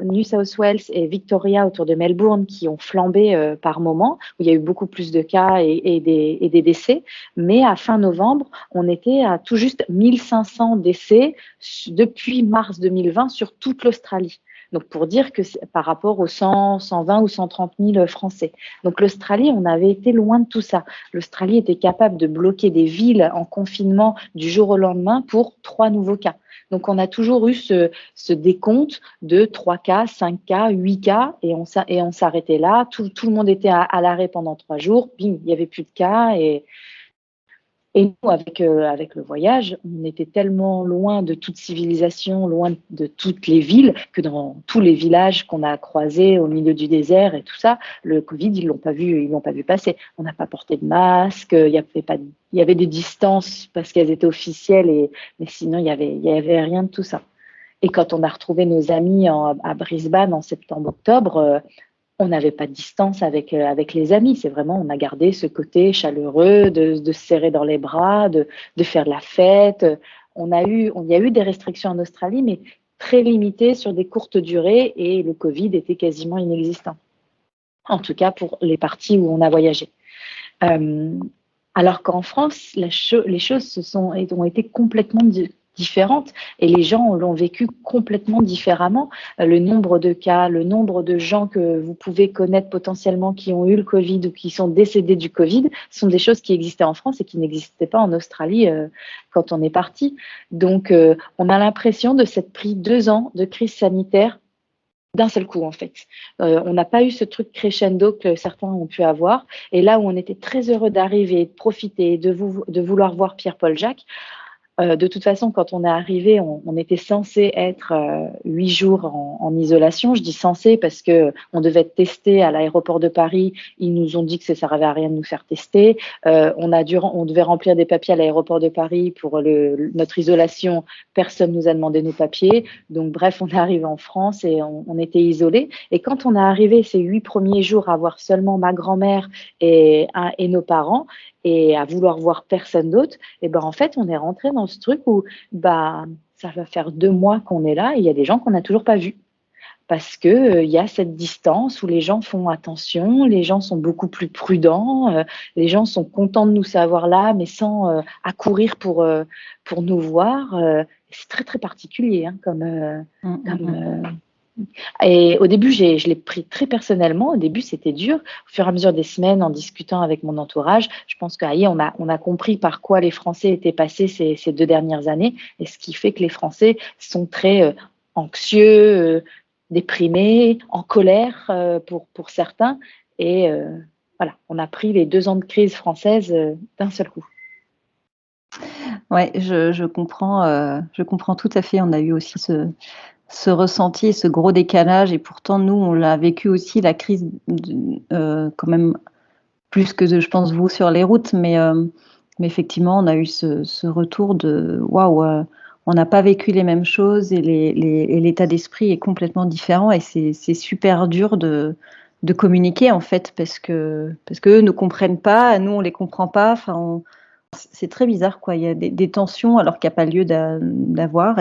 New South Wales et Victoria autour de Melbourne qui ont flambé par moment, où il y a eu beaucoup plus de cas et des décès. Mais à fin novembre, on était à tout juste 1500 décès depuis mars 2020 sur toute l'Australie. Donc, pour dire que c'est par rapport aux 100, 120 ou 130 000 Français. Donc, l'Australie, on avait été loin de tout ça. L'Australie était capable de bloquer des villes en confinement du jour au lendemain pour 3 nouveaux cas. Donc, on a toujours eu ce décompte de 3 cas, 5 cas, 8 cas, et on s'arrêtait là. Tout le monde était à l'arrêt pendant 3 jours. Bim, il n'y avait plus de cas. Et nous, avec le voyage, on était tellement loin de toute civilisation, loin de toutes les villes, que dans tous les villages qu'on a croisés au milieu du désert et tout ça, le Covid, ils l'ont pas vu passer. On n'a pas porté de masque, il y avait des distances parce qu'elles étaient officielles, mais sinon, il y avait rien de tout ça. Et quand on a retrouvé nos amis à Brisbane en septembre-octobre, on n'avait pas de distance avec les amis. C'est vraiment, on a gardé ce côté chaleureux de se serrer dans les bras, de faire de la fête. Il y a eu des restrictions en Australie, mais très limitées sur des courtes durées et le Covid était quasiment inexistant. en tout cas pour les parties où on a voyagé. Alors qu'en France, les choses ont été complètement différentes et les gens l'ont vécu complètement différemment. Le nombre de cas, le nombre de gens que vous pouvez connaître potentiellement qui ont eu le Covid ou qui sont décédés du Covid sont des choses qui existaient en France et qui n'existaient pas en Australie quand on est parti. Donc, on a l'impression de s'être pris 2 ans de crise sanitaire d'un seul coup, en fait. On n'a pas eu ce truc crescendo que certains ont pu avoir. Et là où on était très heureux d'arriver, de profiter, de vouloir voir Pierre-Paul Jacques, de toute façon, quand on est arrivé, on était censé être 8 jours en isolation. Je dis censé parce que on devait être testé à l'aéroport de Paris. Ils nous ont dit que ça ne servait à rien de nous faire tester. On devait remplir des papiers à l'aéroport de Paris pour notre isolation. Personne nous a demandé nos papiers. Donc bref, on est arrivé en France et on était isolés. Et quand on est arrivé ces 8 premiers jours à voir seulement ma grand-mère et nos parents, et à vouloir voir personne d'autre, et ben en fait, on est rentré dans ce truc où ça va faire 2 mois qu'on est là et il y a des gens qu'on n'a toujours pas vus. Parce que il y a cette distance où les gens font attention, les gens sont beaucoup plus prudents, les gens sont contents de nous savoir là, mais sans accourir pour nous voir. C'est très très particulier et au début, je l'ai pris très personnellement. Au début, c'était dur. Au fur et à mesure des semaines, en discutant avec mon entourage, je pense qu'on a compris par quoi les Français étaient passés ces 2 dernières années, et ce qui fait que les Français sont très anxieux, déprimés, en colère pour certains. Et voilà, on a pris les 2 ans de crise française d'un seul coup. Ouais, je comprends tout à fait. On a eu aussi ce ressenti, ce gros décalage, et pourtant nous on l'a vécu aussi, la crise quand même plus que je pense vous sur les routes, mais effectivement on a eu ce retour de waouh, on n'a pas vécu les mêmes choses et l'état d'esprit est complètement différent, et c'est super dur de communiquer en fait, parce que eux ne comprennent pas, nous on les comprend pas, enfin c'est très bizarre quoi, il y a des tensions alors qu'il n'y a pas lieu d'avoir,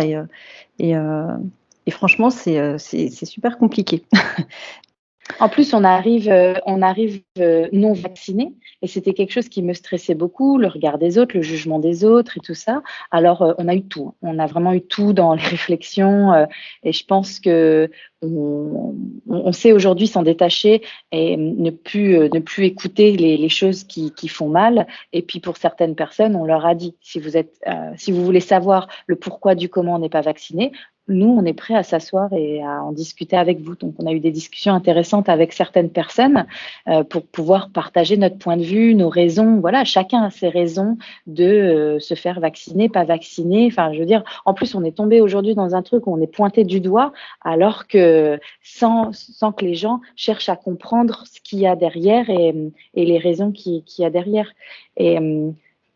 et franchement, c'est super compliqué. En plus, on arrive non vacciné, et c'était quelque chose qui me stressait beaucoup, le regard des autres, le jugement des autres et tout ça. Alors, on a eu tout. On a vraiment eu tout dans les réflexions, et je pense que on sait aujourd'hui s'en détacher et ne plus écouter les choses qui font mal. Et puis pour certaines personnes, on leur a dit, si vous voulez savoir le pourquoi du comment on n'est pas vacciné, nous, on est prêt à s'asseoir et à en discuter avec vous. Donc, on a eu des discussions intéressantes avec certaines personnes pour pouvoir partager notre point de vue, nos raisons. Voilà, chacun a ses raisons de se faire vacciner, pas vacciner. Enfin, je veux dire, en plus, on est tombé aujourd'hui dans un truc où on est pointé du doigt, alors que sans que les gens cherchent à comprendre ce qu'il y a derrière et les raisons qu'il y a derrière. Et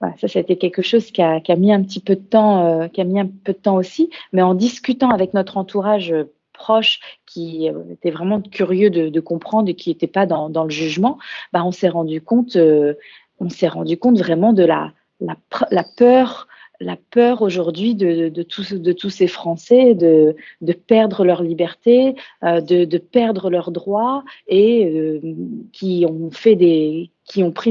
voilà, ça a été quelque chose qui a mis un petit peu de temps, aussi, mais en discutant avec notre entourage proche qui était vraiment curieux de comprendre et qui n'était pas dans le jugement, on s'est rendu compte vraiment de la peur aujourd'hui de tous ces Français de perdre leur liberté, de perdre leurs droits, et qui ont pris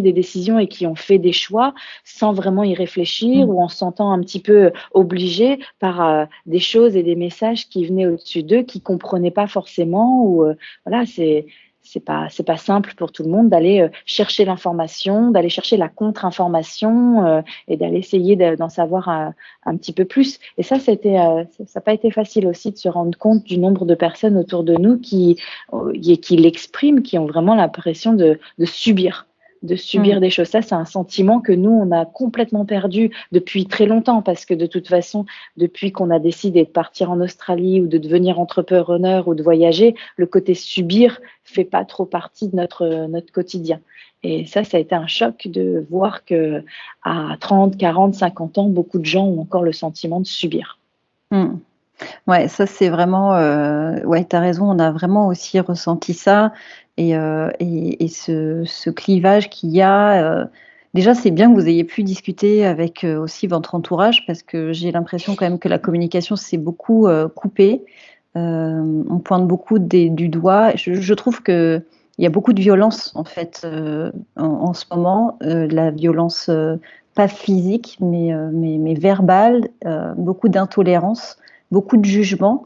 des décisions et qui ont fait des choix sans vraiment y réfléchir, ou en se sentant un petit peu obligés par des choses et des messages qui venaient au-dessus d'eux, qui comprenaient pas forcément, ou voilà, c'est pas simple pour tout le monde d'aller chercher l'information, d'aller chercher la contre-information, et d'aller essayer d'en savoir un petit peu plus. Et ça n'a pas été facile aussi de se rendre compte du nombre de personnes autour de nous qui l'expriment, qui ont vraiment l'impression de subir des choses. Ça, c'est un sentiment que nous, on a complètement perdu depuis très longtemps, parce que de toute façon, depuis qu'on a décidé de partir en Australie ou de devenir entrepreneur ou de voyager, le côté subir fait pas trop partie de notre quotidien. Et ça a été un choc de voir que à 30, 40, 50 ans, beaucoup de gens ont encore le sentiment de subir. Ouais, ça c'est vraiment, ouais, tu as raison, on a vraiment aussi ressenti ça, et ce clivage qu'il y a. Déjà, c'est bien que vous ayez pu discuter avec aussi votre entourage, parce que j'ai l'impression quand même que la communication s'est beaucoup coupée. On pointe beaucoup du doigt. Je trouve que il y a beaucoup de violence en fait en ce moment, la violence pas physique mais verbale, beaucoup d'intolérance, beaucoup de jugement.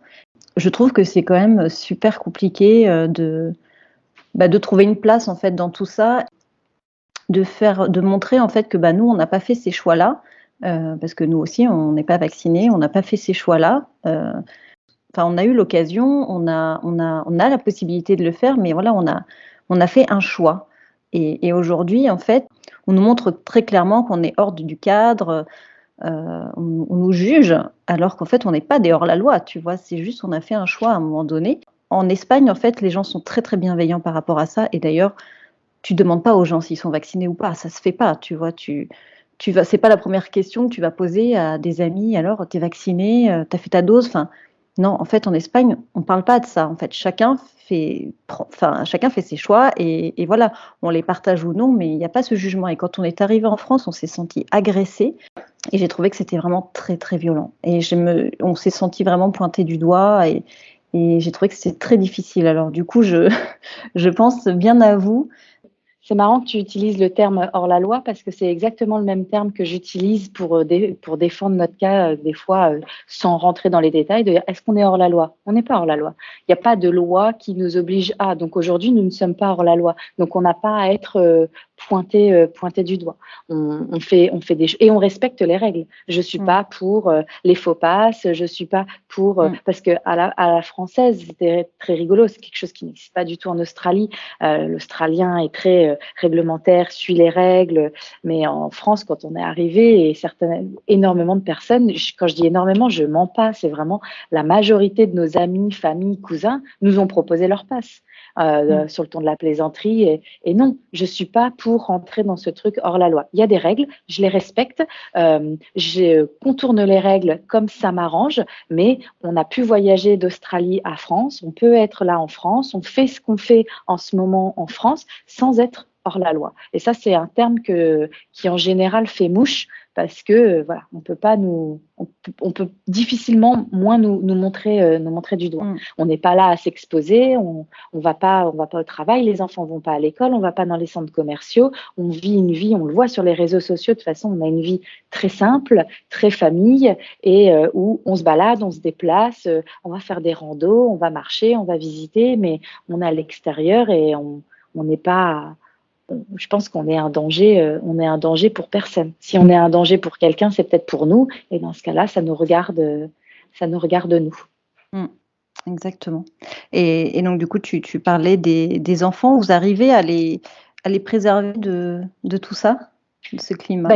Je trouve que c'est quand même super compliqué de trouver une place en fait dans tout ça, de montrer en fait que nous on n'a pas fait ces choix-là, parce que nous aussi on n'est pas vaccinés, on n'a pas fait ces choix-là. Enfin, on a eu l'occasion, on a la possibilité de le faire, mais voilà, on a fait un choix. Et aujourd'hui, en fait, on nous montre très clairement qu'on est hors du cadre, on nous juge, alors qu'en fait, on n'est pas des hors-la-loi, tu vois, c'est juste on a fait un choix à un moment donné. En Espagne, en fait, les gens sont très, très bienveillants par rapport à ça, et d'ailleurs, tu demandes pas aux gens s'ils sont vaccinés ou pas, ça se fait pas, tu vois, c'est pas la première question que tu vas poser à des amis, alors, t'es vacciné, t'as fait ta dose, enfin, non, en fait, en Espagne, on ne parle pas de ça. En fait, chacun fait ses choix et voilà, on les partage ou non, mais il n'y a pas ce jugement. Et quand on est arrivé en France, on s'est senti agressé et j'ai trouvé que c'était vraiment très, très violent. Et on s'est senti vraiment pointé du doigt et j'ai trouvé que c'était très difficile. Alors, du coup, je pense bien à vous. C'est marrant que tu utilises le terme hors-la-loi parce que c'est exactement le même terme que j'utilise pour défendre notre cas, des fois, sans rentrer dans les détails, de dire est-ce qu'on est hors-la-loi? On n'est pas hors-la-loi. Il n'y a pas de loi qui nous oblige à. Donc aujourd'hui, nous ne sommes pas hors-la-loi. Donc on n'a pas à être pointé du doigt. On fait des choses et on respecte les règles. Je suis pas pour les faux passes, je suis pas pour parce que à la française, c'était très rigolo, c'est quelque chose qui n'existe pas du tout en Australie. L'Australien est très réglementaire, suit les règles, mais en France, quand on est arrivé, et énormément de personnes, quand je dis énormément, je mens pas, c'est vraiment la majorité de nos amis, familles, cousins nous ont proposé leur passe. Sur le ton de la plaisanterie et non, je suis pas pour rentrer dans ce truc hors la loi. Il y a des règles, je les respecte, je contourne les règles comme ça m'arrange, mais on a pu voyager d'Australie à France, on peut être là en France, on fait ce qu'on fait en ce moment en France sans être hors la loi. Et ça, c'est un terme qui en général fait mouche parce que voilà, on peut difficilement moins nous montrer du doigt. On n'est pas là à s'exposer, on va pas au travail, les enfants vont pas à l'école, on va pas dans les centres commerciaux, on vit une vie, on le voit sur les réseaux sociaux, de toute façon, on a une vie très simple, très famille et où on se balade, on se déplace, on va faire des randos, on va marcher, on va visiter, mais on est à l'extérieur et on n'est pas je pense qu'on est un danger pour personne. Si on est un danger pour quelqu'un, c'est peut-être pour nous. Et dans ce cas-là, ça nous regarde nous. Exactement. Et donc, du coup, tu parlais des enfants. Vous arrivez à les préserver de tout ça, de ce climat?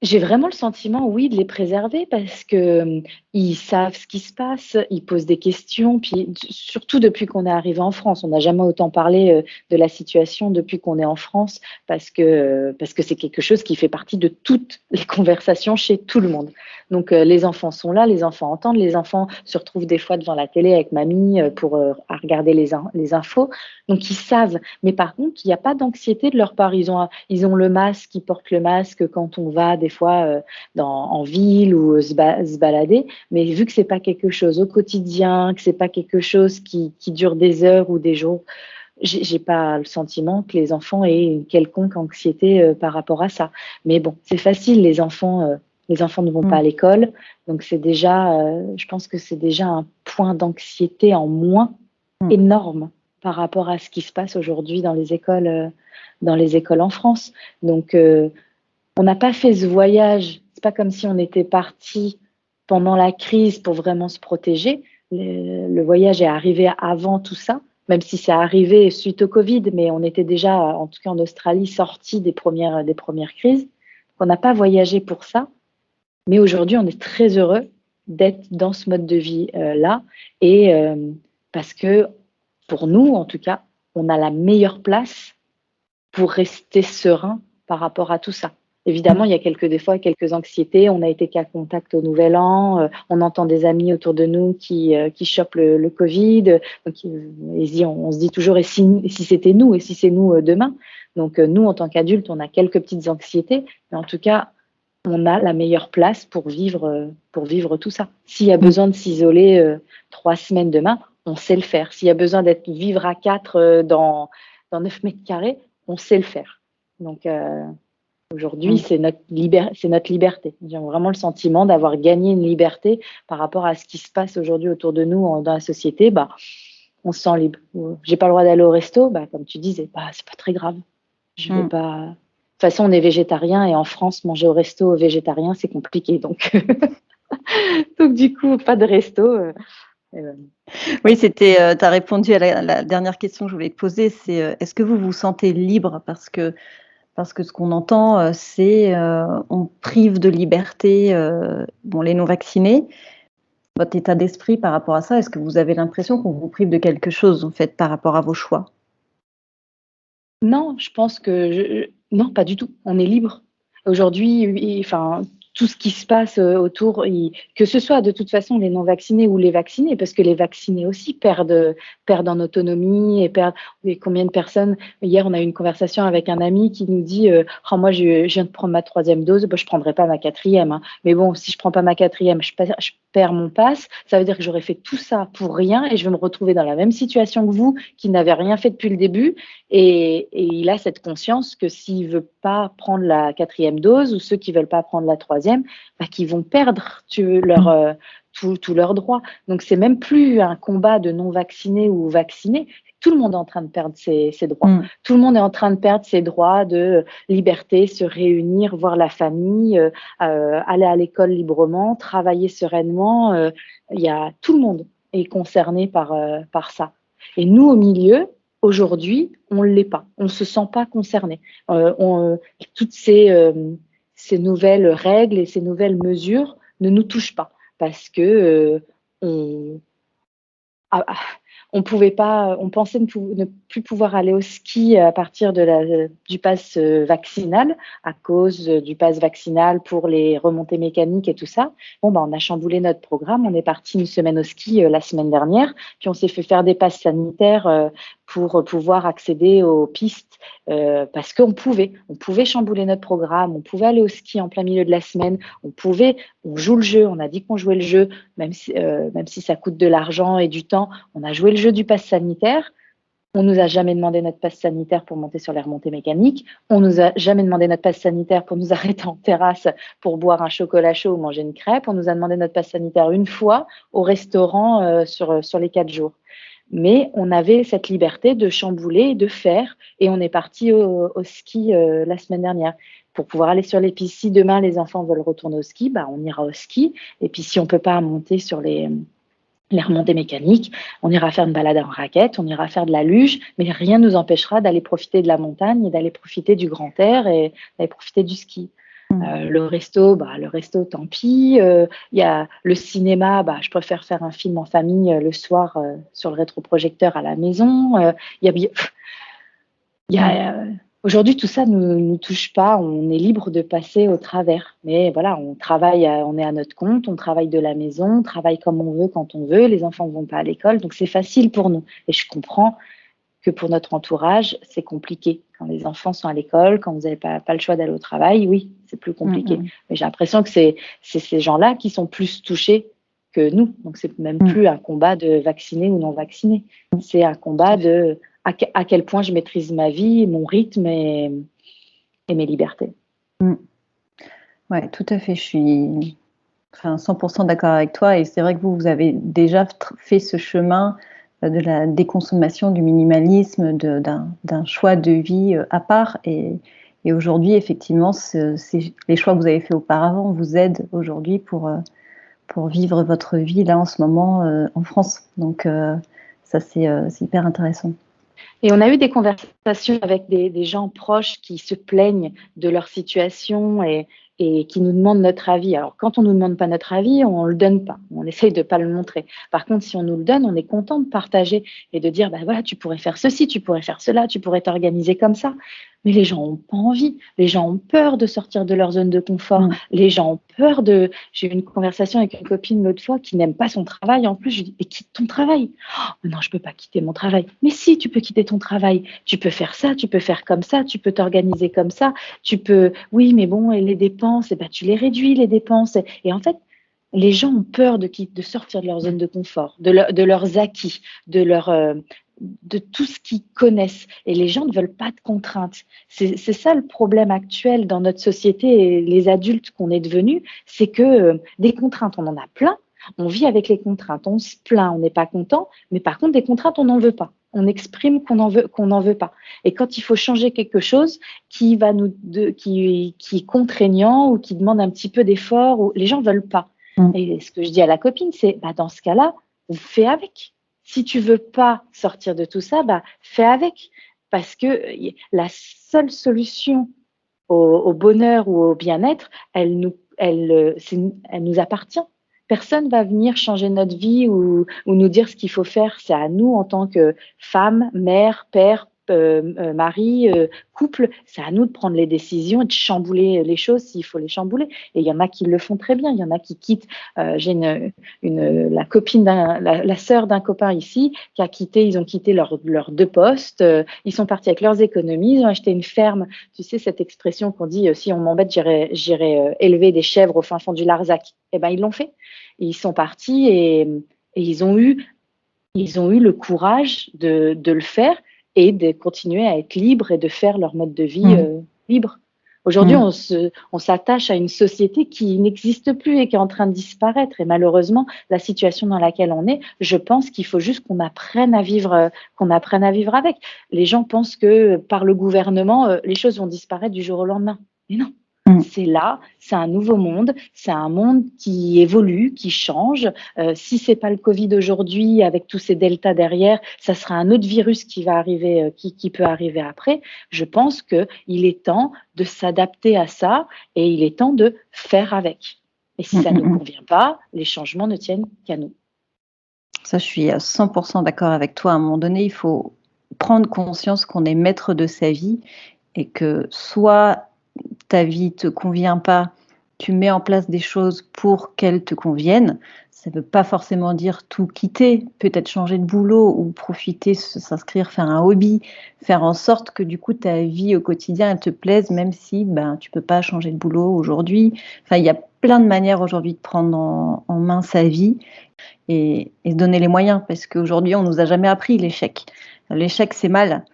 J'ai vraiment le sentiment, oui, de les préserver parce que ils savent ce qui se passe, ils posent des questions, puis surtout depuis qu'on est arrivé en France, on n'a jamais autant parlé de la situation depuis qu'on est en France parce que c'est quelque chose qui fait partie de toutes les conversations chez tout le monde. Donc les enfants sont là, les enfants entendent, les enfants se retrouvent des fois devant la télé avec mamie pour à regarder les infos. Donc ils savent, mais par contre il n'y a pas d'anxiété de leur part. Ils ont le masque, ils portent le masque quand on va des fois en ville ou se balader, mais vu que c'est pas quelque chose au quotidien, que c'est pas quelque chose qui dure des heures ou des jours, j'ai pas le sentiment que les enfants aient une quelconque anxiété par rapport à ça. Mais bon, c'est facile, les enfants ne vont pas à l'école, donc c'est déjà, je pense que c'est déjà un point d'anxiété en moins énorme par rapport à ce qui se passe aujourd'hui dans les écoles en France. Donc on n'a pas fait ce voyage. C'est pas comme si on était parti pendant la crise pour vraiment se protéger. Le voyage est arrivé avant tout ça, même si c'est arrivé suite au Covid, mais on était déjà, en tout cas en Australie, sortis des premières crises. Donc, on n'a pas voyagé pour ça. Mais aujourd'hui, on est très heureux d'être dans ce mode de vie là, et parce que pour nous, en tout cas, on a la meilleure place pour rester serein par rapport à tout ça. Évidemment, il y a des fois quelques anxiétés. On a été cas contact au Nouvel An. On entend des amis autour de nous qui chopent le Covid. Donc, on se dit toujours, et si c'était nous, et si c'est nous demain. Donc, nous, en tant qu'adultes, on a quelques petites anxiétés. Mais en tout cas, on a la meilleure place pour vivre tout ça. S'il y a besoin de s'isoler 3 semaines demain, on sait le faire. S'il y a besoin vivre à 4 dans dans 9 mètres carrés, on sait le faire. Donc, aujourd'hui, c'est notre liberté. J'ai vraiment le sentiment d'avoir gagné une liberté par rapport à ce qui se passe aujourd'hui autour de nous dans la société. On se sent libre. J'ai pas le droit d'aller au resto, comme tu disais, c'est pas très grave. Je vais pas. De toute façon, on est végétarien et en France, manger au resto végétarien, c'est compliqué. Donc, donc du coup, pas de resto. Oui, tu as répondu à la dernière question que je voulais te poser, c'est est-ce que vous vous sentez libre parce que ce qu'on entend, c'est on prive de liberté les non-vaccinés. Votre état d'esprit par rapport à ça, est-ce que vous avez l'impression qu'on vous prive de quelque chose en fait par rapport à vos choix? Non, je pense que non, pas du tout. On est libre. Aujourd'hui, tout ce qui se passe autour, que ce soit de toute façon les non-vaccinés ou les vaccinés, parce que les vaccinés aussi perdent en autonomie et combien de personnes. Hier, on a eu une conversation avec un ami qui nous dit moi, je viens de prendre ma 3e dose, je prendrai pas ma 4e. Hein. Mais bon, si je prends pas ma 4e, je perds mon pass. Ça veut dire que j'aurais fait tout ça pour rien et je vais me retrouver dans la même situation que vous, qui n'avez rien fait depuis le début. Et il a cette conscience que s'il veut pas prendre la 4e dose ou ceux qui veulent pas prendre la 3e, qui vont perdre tous leurs droits. Donc c'est même plus un combat de non vaccinés ou vaccinés. Tout le monde est en train de perdre ses droits. Tout le monde est en train de perdre ses droits de liberté, se réunir, voir la famille, aller à l'école librement, travailler sereinement. Tout le monde est concerné par ça. Et nous, au milieu, aujourd'hui, on ne l'est pas. On ne se sent pas concerné. Toutes ces nouvelles règles et ces nouvelles mesures ne nous touchent pas parce que on pouvait pas, on pensait ne plus pouvoir aller au ski à partir du pass vaccinal à cause du pass vaccinal pour les remontées mécaniques et tout ça. On a chamboulé notre programme. On est parti une semaine au ski la semaine dernière, puis on s'est fait faire des passes sanitaires pour pouvoir accéder aux pistes parce qu'on pouvait chambouler notre programme, on pouvait aller au ski en plein milieu de la semaine, on joue le jeu, on a dit qu'on jouait le jeu, même si ça coûte de l'argent et du temps, on a joué le jeu du pass sanitaire. On nous a jamais demandé notre passe sanitaire pour monter sur les remontées mécaniques. On nous a jamais demandé notre passe sanitaire pour nous arrêter en terrasse pour boire un chocolat chaud ou manger une crêpe. On nous a demandé notre passe sanitaire une fois au restaurant sur les 4 jours. Mais on avait cette liberté de chambouler, de faire, et on est parti au ski la semaine dernière pour pouvoir aller sur les pistes. Si demain les enfants veulent retourner au ski, on ira au ski. Et puis si on peut pas monter sur les remontées mécaniques, on ira faire une balade en raquette, on ira faire de la luge, mais rien ne nous empêchera d'aller profiter de la montagne et d'aller profiter du grand air et d'aller profiter du ski. Le resto, tant pis. Il y a le cinéma, je préfère faire un film en famille le soir sur le rétroprojecteur à la maison. Aujourd'hui, tout ça ne nous touche pas. On est libre de passer au travers. Mais voilà, on travaille, on est à notre compte, on travaille de la maison, on travaille comme on veut, quand on veut. Les enfants ne vont pas à l'école, donc c'est facile pour nous. Et je comprends que pour notre entourage, c'est compliqué. Quand les enfants sont à l'école, quand vous n'avez pas le choix d'aller au travail, oui, c'est plus compliqué. Mais j'ai l'impression que c'est ces gens-là qui sont plus touchés que nous. Donc, c'est même plus un combat de vaccinés ou non vaccinés. C'est un combat de à quel point je maîtrise ma vie, mon rythme et mes libertés. Oui, tout à fait. Je suis 100% d'accord avec toi. Et c'est vrai que vous avez déjà fait ce chemin de la déconsommation, du minimalisme, d'un choix de vie à part. Et aujourd'hui, effectivement, les choix que vous avez faits auparavant vous aident aujourd'hui pour vivre votre vie là en ce moment en France. Donc, ça, c'est hyper intéressant. Et on a eu des conversations avec des gens proches qui se plaignent de leur situation et qui nous demandent notre avis. Alors, quand on ne nous demande pas notre avis, on ne le donne pas. On essaye de ne pas le montrer. Par contre, si on nous le donne, on est content de partager et de dire, voilà, tu pourrais faire ceci, tu pourrais faire cela, tu pourrais t'organiser comme ça. Mais les gens n'ont pas envie. Les gens ont peur de sortir de leur zone de confort. Les gens ont peur de... J'ai eu une conversation avec une copine l'autre fois qui n'aime pas son travail. En plus, je lui dis, mais quitte ton travail. Oh, non, je ne peux pas quitter mon travail. Mais si, tu peux quitter ton travail. Tu peux faire ça, tu peux faire comme ça, tu peux t'organiser comme ça. Tu peux... Oui, mais bon, et les dépenses, tu les réduis, les dépenses. Et en fait, les gens ont peur de sortir de leur zone de confort, de leurs acquis, de leur de tout ce qu'ils connaissent. Et les gens ne veulent pas de contraintes. C'est ça le problème actuel dans notre société et les adultes qu'on est devenus, c'est que des contraintes, on en a plein. On vit avec les contraintes, on se plaint, on n'est pas content, mais par contre, des contraintes, on n'en veut pas. On exprime qu'on n'en veut pas. Et quand il faut changer quelque chose qui est contraignant ou qui demande un petit peu d'effort, les gens ne veulent pas. Et ce que je dis à la copine, c'est dans ce cas-là, fais avec. Si tu veux pas sortir de tout ça, fais avec. Parce que la seule solution au bonheur ou au bien-être, elle nous appartient. Personne va venir changer notre vie ou nous dire ce qu'il faut faire. C'est à nous en tant que femme, mère, père, mari, couple, c'est à nous de prendre les décisions et de chambouler les choses s'il faut les chambouler. Et il y en a qui le font très bien. Il y en a qui quittent. J'ai la copine, la sœur d'un copain ici qui a quitté. Ils ont quitté leurs 2 postes. Ils sont partis avec leurs économies. Ils ont acheté une ferme. Tu sais cette expression qu'on dit si on m'embête, j'irai élever des chèvres au fin fond du Larzac. Eh ben ils l'ont fait. Ils sont partis et ils ont eu le courage de le faire et de continuer à être libres et de faire leur mode de vie libre. Aujourd'hui, on s'attache à une société qui n'existe plus et qui est en train de disparaître. Et malheureusement, la situation dans laquelle on est, je pense qu'il faut juste qu'on apprenne à vivre avec. Les gens pensent que par le gouvernement, les choses vont disparaître du jour au lendemain. Mais non. C'est là, c'est un nouveau monde, c'est un monde qui évolue, qui change. Si c'est pas le Covid aujourd'hui, avec tous ces deltas derrière, ça sera un autre virus qui va arriver, qui peut arriver après. Je pense que il est temps de s'adapter à ça et il est temps de faire avec. Et si ça ne nous convient pas, les changements ne tiennent qu'à nous. Ça, je suis à 100% d'accord avec toi. À un moment donné, il faut prendre conscience qu'on est maître de sa vie et que soit ta vie te convient pas, tu mets en place des choses pour qu'elles te conviennent. Ça ne veut pas forcément dire tout quitter, peut-être changer de boulot ou profiter, s'inscrire, faire un hobby, faire en sorte que du coup ta vie au quotidien elle te plaise, même si tu peux pas changer de boulot aujourd'hui. Enfin, il y a plein de manières aujourd'hui de prendre en main sa vie et se donner les moyens, parce qu'aujourd'hui on nous a jamais appris l'échec. L'échec c'est mal.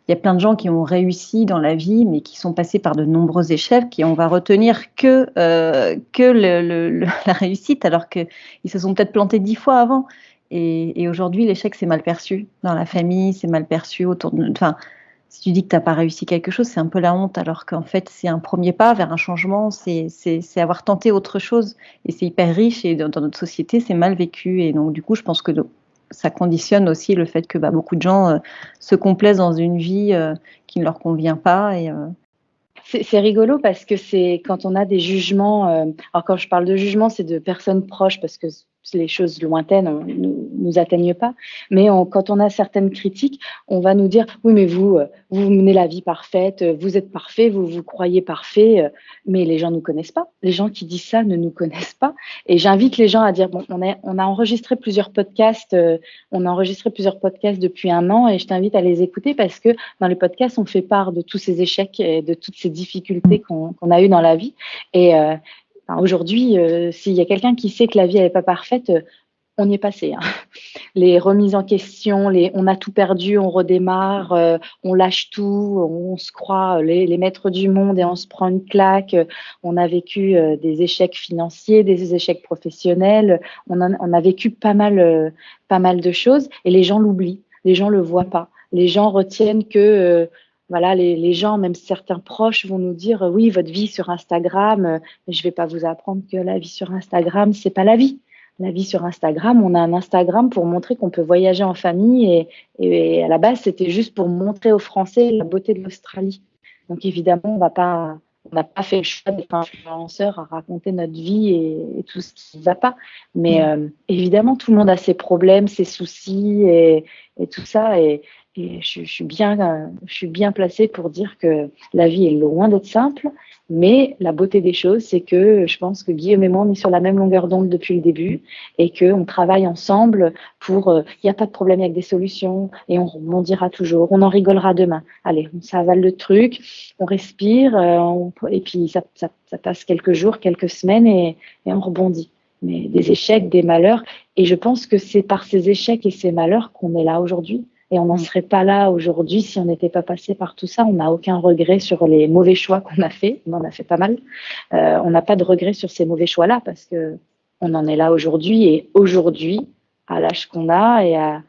Il y a plein de gens qui ont réussi dans la vie, mais qui sont passés par de nombreux échecs et on va retenir que la réussite, alors qu'ils se sont peut-être plantés 10 fois avant. Et aujourd'hui, l'échec, c'est mal perçu. Dans la famille, c'est mal perçu. Enfin, si tu dis que tu n'as pas réussi quelque chose, c'est un peu la honte, alors qu'en fait, c'est un premier pas vers un changement, c'est avoir tenté autre chose. Et c'est hyper riche et dans notre société, c'est mal vécu. Et donc, du coup, je pense que ça conditionne aussi le fait que beaucoup de gens se complaisent dans une vie qui ne leur convient pas. C'est rigolo parce que c'est quand on a des jugements, alors quand je parle de jugement, c'est de personnes proches parce que les choses lointaines nous atteignent pas, mais quand on a certaines critiques, on va nous dire oui mais vous menez la vie parfaite, vous êtes parfait, vous croyez parfait, mais les gens nous connaissent pas. Les gens qui disent ça ne nous connaissent pas. Et j'invite les gens à dire bon, on a enregistré plusieurs podcasts, depuis 1 an et je t'invite à les écouter parce que dans les podcasts on fait part de tous ces échecs et de toutes ces difficultés qu'on a eues dans la vie. Et aujourd'hui, s'il y a quelqu'un qui sait que la vie n'est pas parfaite, on y est passé. Les remises en question, on a tout perdu, on redémarre, on lâche tout, on se croit les maîtres du monde et on se prend une claque. On a vécu des échecs financiers, des échecs professionnels. On a vécu pas mal de choses et les gens l'oublient, les gens le voient pas. Les gens retiennent que voilà, les gens, même certains proches, vont nous dire oui, votre vie sur Instagram, mais je vais pas vous apprendre que la vie sur Instagram, c'est pas la vie. La vie sur Instagram, on a un Instagram pour montrer qu'on peut voyager en famille et à la base, c'était juste pour montrer aux Français la beauté de l'Australie. Donc évidemment, on n'a pas fait le choix d'être influenceur à raconter notre vie et tout ce qui ne va pas. Mais évidemment, tout le monde a ses problèmes, ses soucis et tout ça. Et je suis bien placée pour dire que la vie est loin d'être simple, mais la beauté des choses, c'est que je pense que Guillaume et moi, on est sur la même longueur d'onde depuis le début et qu'on travaille ensemble pour... Il n'y a pas de problème avec des solutions et on rebondira toujours, on en rigolera demain. Allez, on s'avale le truc, on respire et puis ça passe quelques jours, quelques semaines et on rebondit. Mais des échecs, des malheurs, et je pense que c'est par ces échecs et ces malheurs qu'on est là aujourd'hui. Et on n'en serait pas là aujourd'hui si on n'était pas passé par tout ça. On n'a aucun regret sur les mauvais choix qu'on a fait. On en a fait pas mal. On n'a pas de regret sur ces mauvais choix-là parce que on en est là aujourd'hui. Et aujourd'hui, à l'âge qu'on a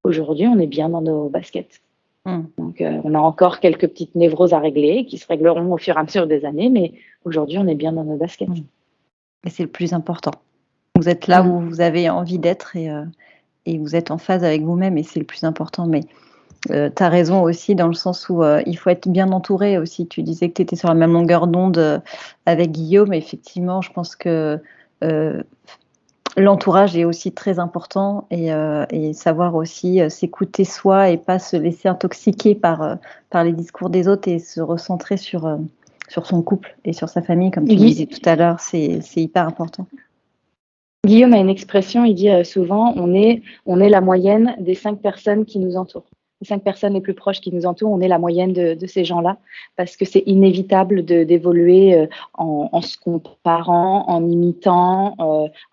aujourd'hui, on est bien dans nos baskets. Donc, on a encore quelques petites névroses à régler qui se régleront au fur et à mesure des années. Mais aujourd'hui, on est bien dans nos baskets. Et c'est le plus important. Vous êtes là où vous avez envie d'être et vous êtes en phase avec vous-même et c'est le plus important. Mais tu as raison aussi dans le sens où il faut être bien entouré aussi. Tu disais que tu étais sur la même longueur d'onde avec Guillaume. Effectivement, je pense que l'entourage est aussi très important et savoir aussi s'écouter soi et pas se laisser intoxiquer par les discours des autres et se recentrer sur son couple et sur sa famille, comme tu disais tout à l'heure. C'est hyper important. Guillaume a une expression, il dit souvent, on est la moyenne des 5 personnes qui nous entourent. Les 5 personnes les plus proches qui nous entourent, on est la moyenne de ces gens-là, parce que c'est inévitable d'évoluer en se comparant, en imitant,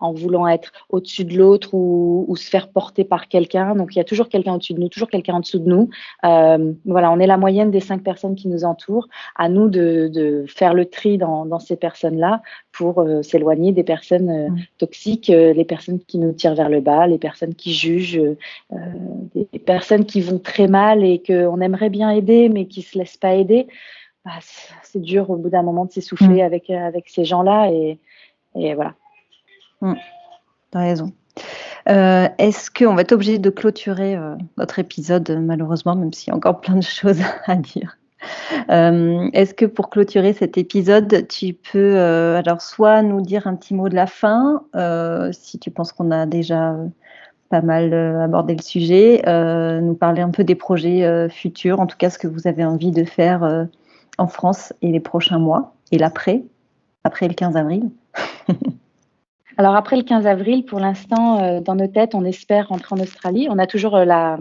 en voulant être au-dessus de l'autre ou se faire porter par quelqu'un. Donc il y a toujours quelqu'un au-dessus de nous, toujours quelqu'un en dessous de nous. Voilà, on est la moyenne des 5 personnes qui nous entourent. À nous de faire le tri dans ces personnes-là pour s'éloigner des personnes toxiques, les personnes qui nous tirent vers le bas, les personnes qui jugent, des personnes qui vont très mal et qu'on aimerait bien aider mais qui se laissent pas aider. Bah, c'est dur au bout d'un moment de s'essouffler avec ces gens-là et voilà. T'as raison. Est-ce qu'on va être obligé de clôturer notre épisode malheureusement, même s'il y a encore plein de choses à dire. Est-ce que pour clôturer cet épisode, tu peux alors soit nous dire un petit mot de la fin, si tu penses qu'on a déjà pas mal abordé le sujet, nous parler un peu des projets futurs, en tout cas ce que vous avez envie de faire en France et les prochains mois, et après le 15 avril. Alors après le 15 avril, pour l'instant, dans nos têtes, on espère rentrer en Australie. On a toujours la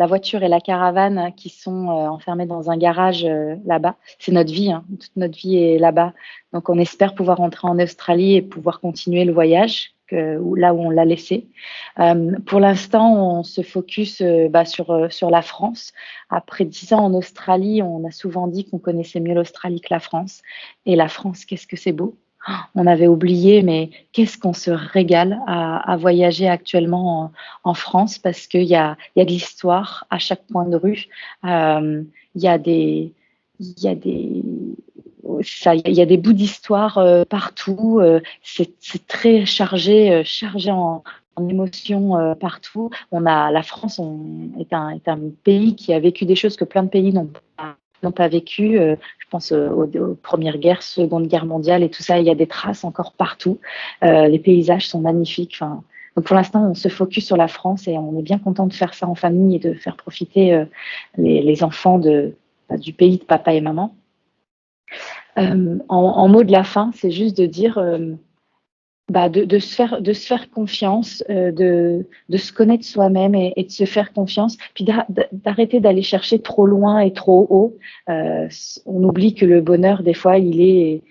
voiture et la caravane qui sont enfermées dans un garage là-bas. C'est notre vie, toute notre vie est là-bas. Donc on espère pouvoir rentrer en Australie et pouvoir continuer le voyage là où on l'a laissé. Pour l'instant, on se focus sur la France. Après 10 ans en Australie, on a souvent dit qu'on connaissait mieux l'Australie que la France. Et la France, qu'est-ce que c'est beau! On avait oublié, mais qu'est-ce qu'on se régale à voyager actuellement en France parce qu'il y a de l'histoire à chaque coin de rue. Il y a des bouts d'histoire partout. C'est très chargé en émotions partout. La France est un pays qui a vécu des choses que plein de pays n'ont pas vécu. Je pense aux Premières Guerres, Seconde Guerre mondiale et tout ça. Il y a des traces encore partout. Les paysages sont magnifiques. Donc pour l'instant, on se focus sur la France et on est bien content de faire ça en famille et de faire profiter les enfants du pays de papa et maman. En mot de la fin, c'est juste de dire de se faire confiance, de se connaître soi-même et de se faire confiance, puis d'arrêter d'aller chercher trop loin et trop haut. On oublie que le bonheur, des fois, il est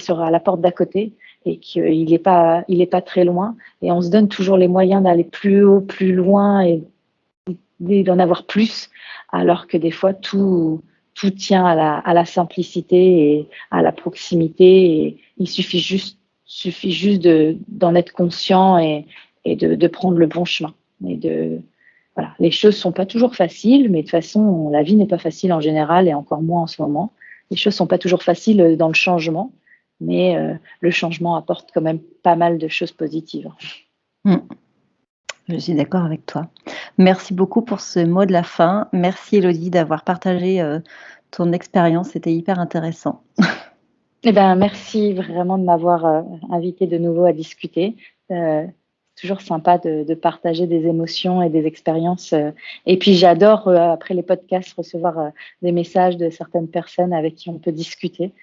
à la porte d'à côté et qu'il est pas très loin. Et on se donne toujours les moyens d'aller plus haut, plus loin et d'en avoir plus, alors que des fois, tout tient à la simplicité et à la proximité. Et il suffit juste d'en être conscient et de prendre le bon chemin. Voilà. Les choses sont pas toujours faciles, mais de toute façon, la vie n'est pas facile en général et encore moins en ce moment. Les choses sont pas toujours faciles dans le changement, mais le changement apporte quand même pas mal de choses positives. Je suis d'accord avec toi. Merci beaucoup pour ce mot de la fin. Merci Élodie d'avoir partagé ton expérience, c'était hyper intéressant. Merci vraiment de m'avoir invité de nouveau à discuter. C'est toujours sympa de partager des émotions et des expériences. Et puis j'adore, après les podcasts, recevoir des messages de certaines personnes avec qui on peut discuter.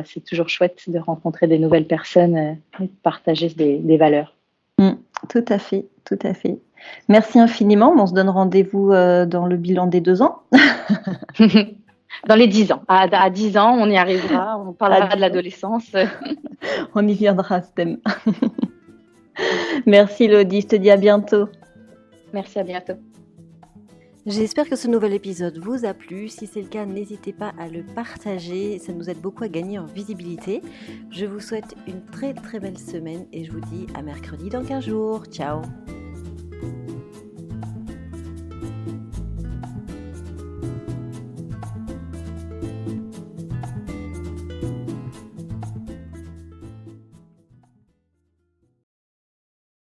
C'est toujours chouette de rencontrer des nouvelles personnes et de partager des valeurs. Tout à fait, tout à fait. Merci infiniment. On se donne rendez-vous dans le bilan des 2 ans. Dans les 10 ans. À 10 ans, on y arrivera. On parlera de l'adolescence. On y viendra à ce thème. Merci Élodie, je te dis à bientôt. Merci, à bientôt. J'espère que ce nouvel épisode vous a plu. Si c'est le cas, n'hésitez pas à le partager. Ça nous aide beaucoup à gagner en visibilité. Je vous souhaite une très très belle semaine et je vous dis à mercredi dans 15 jours. Ciao!